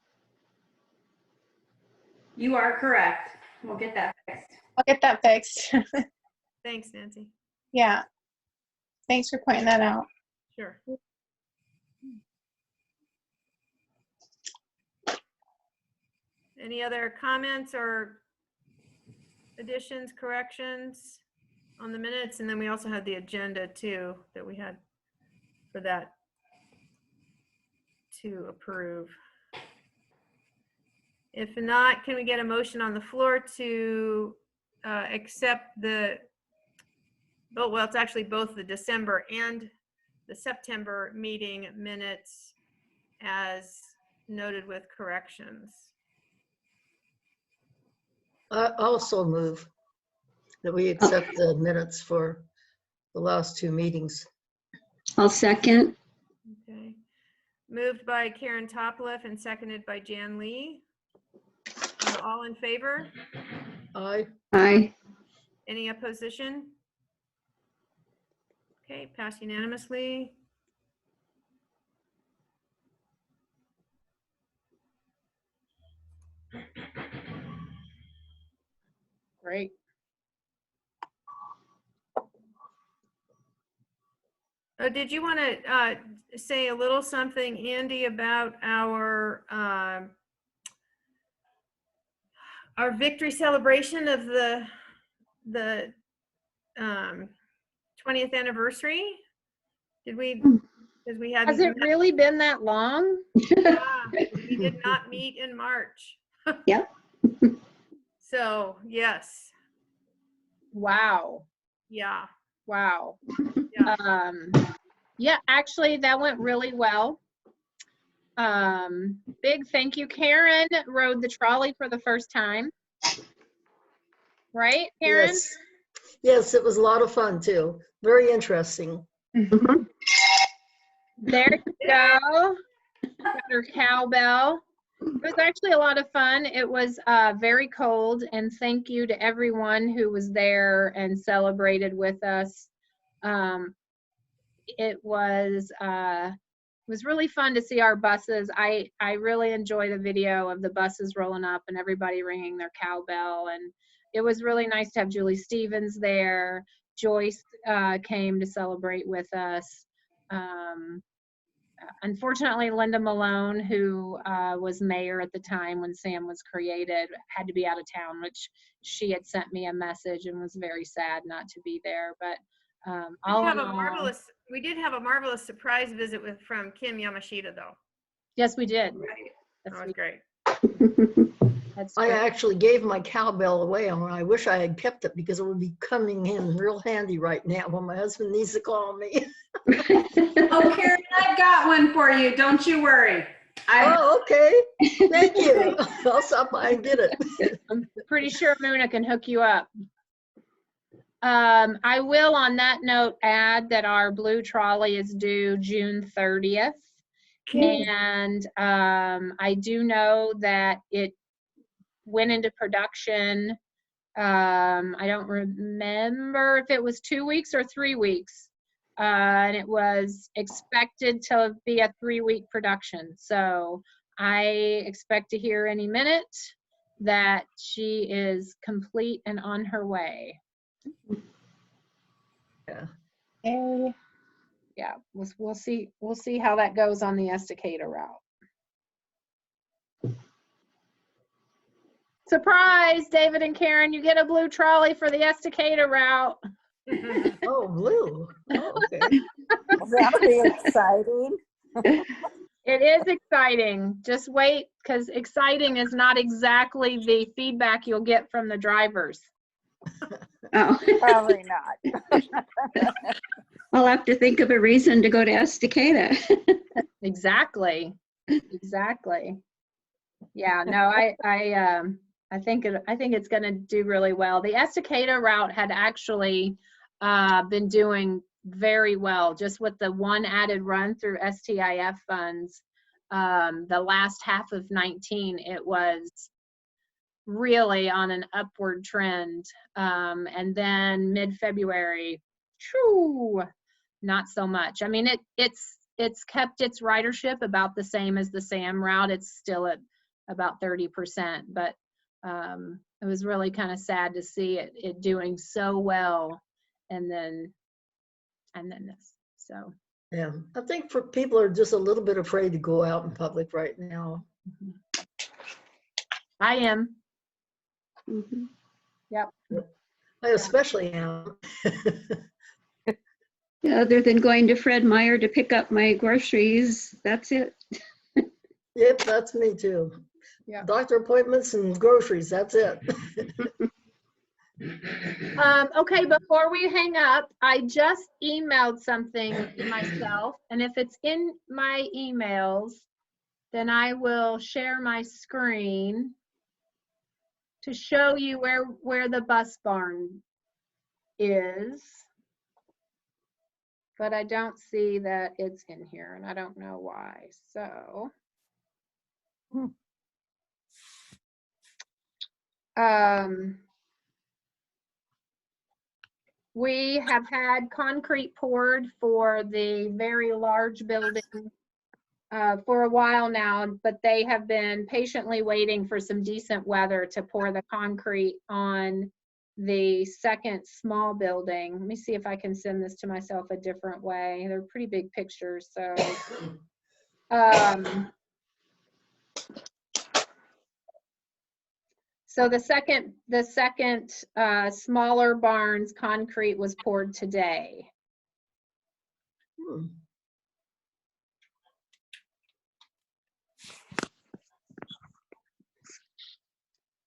You are correct. We'll get that fixed. I'll get that fixed. Thanks, Nancy. Yeah. Thanks for pointing that out. Sure. Any other comments or additions, corrections on the minutes? And then we also had the agenda too that we had for that to approve. If not, can we get a motion on the floor to accept the, oh, well, it's actually both the December and the September meeting minutes as noted with corrections? I also move that we accept the minutes for the last two meetings. I'll second. Okay. Moved by Karen Topliff and seconded by Jan Lee. All in favor? Aye. Aye. Any opposition? Okay, passed unanimously. Great. Did you want to say a little something, Andy, about our victory celebration of the 20th anniversary? Did we? Because we hadn't. Has it really been that long? Yeah, we did not meet in March. Yep. So yes. Wow. Yeah. Wow. Yeah. Yeah, actually that went really well. Big thank you. Karen rode the trolley for the first time. Right, Karen? Yes. Yes, it was a lot of fun too. Very interesting. There you go. Got her cowbell. It was actually a lot of fun. It was very cold, and thank you to everyone who was there and celebrated with us. It was really fun to see our buses. I really enjoy the video of the buses rolling up and everybody ringing their cowbell, and it was really nice to have Julie Stevens there. Joyce came to celebrate with us. unfortunately, Linda Malone, who was mayor at the time when SAM was created, had to be out of town, which she had sent me a message and was very sad not to be there. But all in all, we did have a marvelous surprise visit from Kim Yamashita, though. yes, we did. That was great. I actually gave my cowbell away, and I wish I had kept it because it would be coming in real handy right now when my husband needs to call me. Oh, Karen, I've got one for you. Don't you worry. Oh, okay. Thank you. I'll stop by and get it. I'm pretty sure Muna can hook you up. I will, on that note, add that our blue trolley is due June 30th. And I do know that it went into production. I don't remember if it was 2 weeks or 3 weeks. And it was expected to be a 3-week production. So I expect to hear any minute that she is complete and on her way. Yeah. Yeah, we'll see how that goes on the Estacada route. Surprise, David and Karen, you get a blue trolley for the Estacada route. Oh, blue. Oh, okay. That'll be exciting. It is exciting. Just wait, because exciting is not exactly the feedback you'll get from the drivers. Oh. Probably not. I'll have to think of a reason to go to Estacada. Exactly. Exactly. Yeah, no, I think it's going to do really well. The Estacada route had actually been doing very well, just with the one added run through STIF funds. The last half of 19, it was really on an upward trend. And then mid-February, not so much. I mean, it's kept its ridership about the same as the SAM route. It's still at about 30%, but it was really kind of sad to see it doing so well, and then this. So yeah, I think people are just a little bit afraid to go out in public right now. I am. Mm-hmm. Yep. I especially am. Yeah, other than going to Fred Meyer to pick up my groceries, that's it. Yep, that's me too. Yeah. Doctor appointments and groceries, that's it. Okay, before we hang up, I just emailed something myself, and if it's in my emails, then I will share my screen to show you where the bus barn is. But I don't see that it's in here, and I don't know why. So we have had concrete poured for the very large building for a while now, but they have been patiently waiting for some decent weather to pour the concrete on the second small building. Let me see if I can send this to myself a different way. They're pretty big pictures, so so the second smaller barn's concrete was poured today.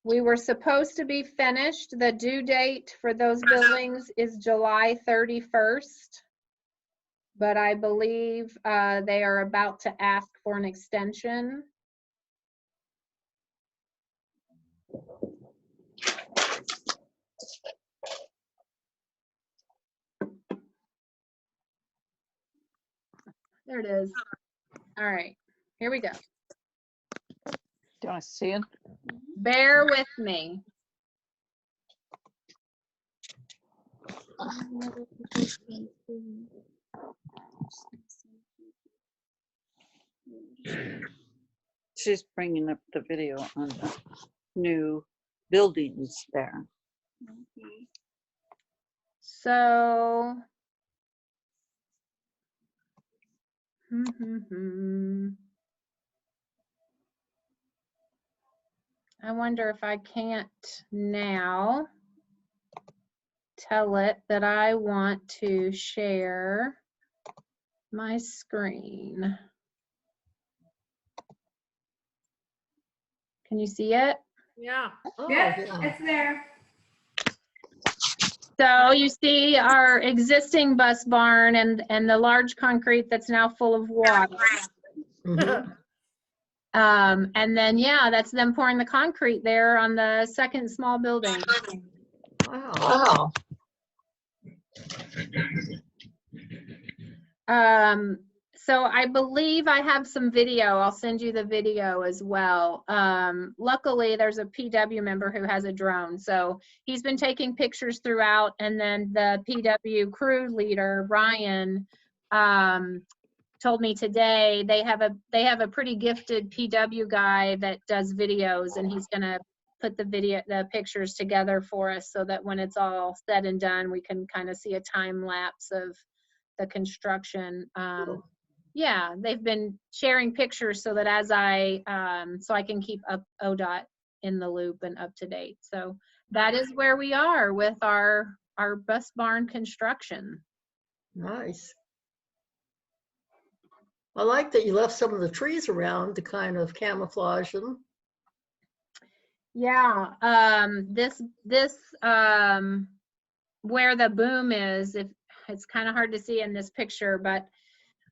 We were supposed to be finished. The due date for those buildings is July 31st, but I believe they are about to ask for an extension. There it is. All right, here we go. Do I see it? Bear with me. She's bringing up the video on the new buildings there. So I wonder if I can't now tell it that I want to share my screen. Can you see it? Yeah. Oh, Yep, yeah. it's there. So you see our existing bus barn and the large concrete that's now full of water. Mhm. And then, yeah, that's them pouring the concrete there on the second small building. Wow. So I believe I have some video. I'll send you the video as well. Luckily, there's a PW member who has a drone. So he's been taking pictures throughout. And then the PW crew leader, Ryan, told me today they have a pretty gifted PW guy that does videos, and he's gonna put the pictures together for us so that when it's all said and done, we can kind of see a time lapse of the construction. Yeah, they've been sharing pictures so that as I can keep up ODOT in the loop and up to date. So that is where we are with our bus barn construction. Nice. I like that you left some of the trees around to kind of camouflage them. Yeah, this where the boom is, if it's kind of hard to see in this picture, but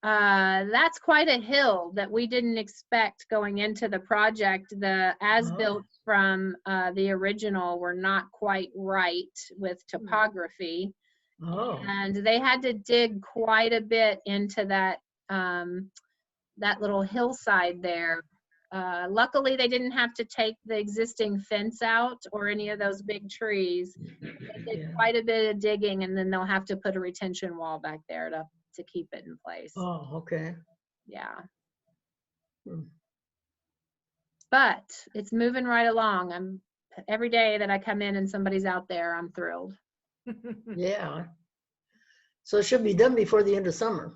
that's quite a hill that we didn't expect going into the project. The as-built from the original were not quite right with topography. And they had to dig quite a bit into that that little hillside there. Luckily, they didn't have to take the existing fence out or any of those big trees. They did quite a bit of digging, and then they'll have to put a retention wall back there to keep it in place. Oh, okay. Yeah. But it's moving right along. Every day that I come in and somebody's out there, I'm thrilled. Yeah. So it should be done before the end of summer.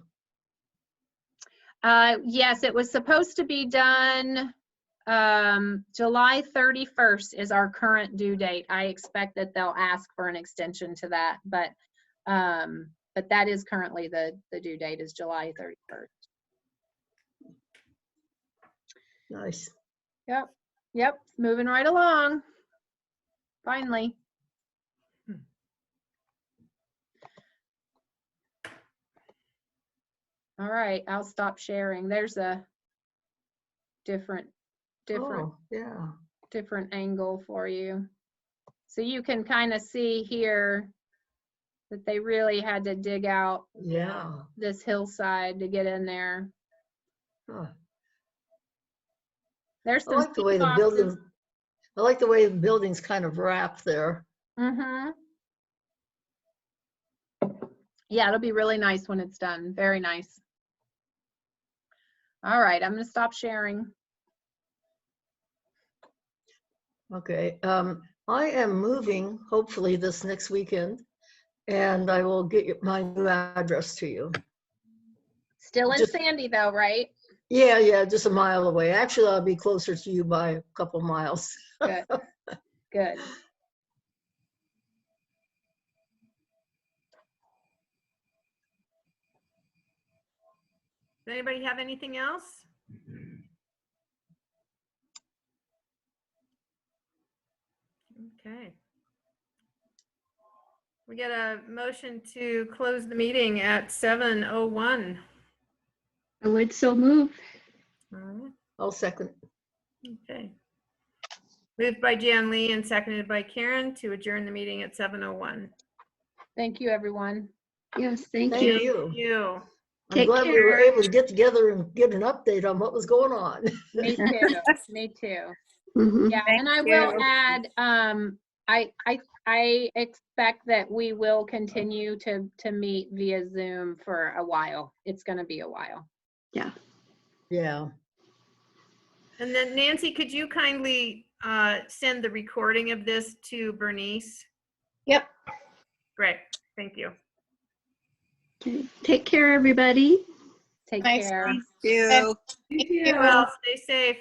Yes, it was supposed to be done July 31st is our current due date. I expect that they'll ask for an extension to that, but that is currently the due date is July 31st. Nice. Yep, moving right along. Finally. All right, I'll stop sharing. There's a different angle for you. So you can kind of see here that they really had to dig out this hillside to get in there. There's some I like the way the building's kind of wrapped there. Yeah, it'll be really nice when it's done. Very nice. All right, I'm going to stop sharing. Okay. I am moving hopefully this next weekend, and I will get my new address to you. Still in Sandy though, right? Yeah, just a mile away. Actually, I'll be closer to you by a couple miles. Good. Good. Does anybody have anything else? Okay. We got a motion to close the meeting at 7:01. I would so move. All right. I'll second. Okay. Moved by Jan Lee and seconded by Karen to adjourn the meeting at 7:01. Thank you, everyone. Yes, thank Thank you. you. You. I'm Take glad we were care. able to get together and get an update on what was going on. Me too. Me too. Mhm. Yeah, and I will add, I expect that we will continue to meet via Zoom for a while. It's going to be a while. Yeah. Yeah. And then Nancy, could you kindly send the recording of this to Bernice? Yep. Great. Thank you. Okay. Take care, everybody. Take Nice. care. You. You too. Well, stay safe.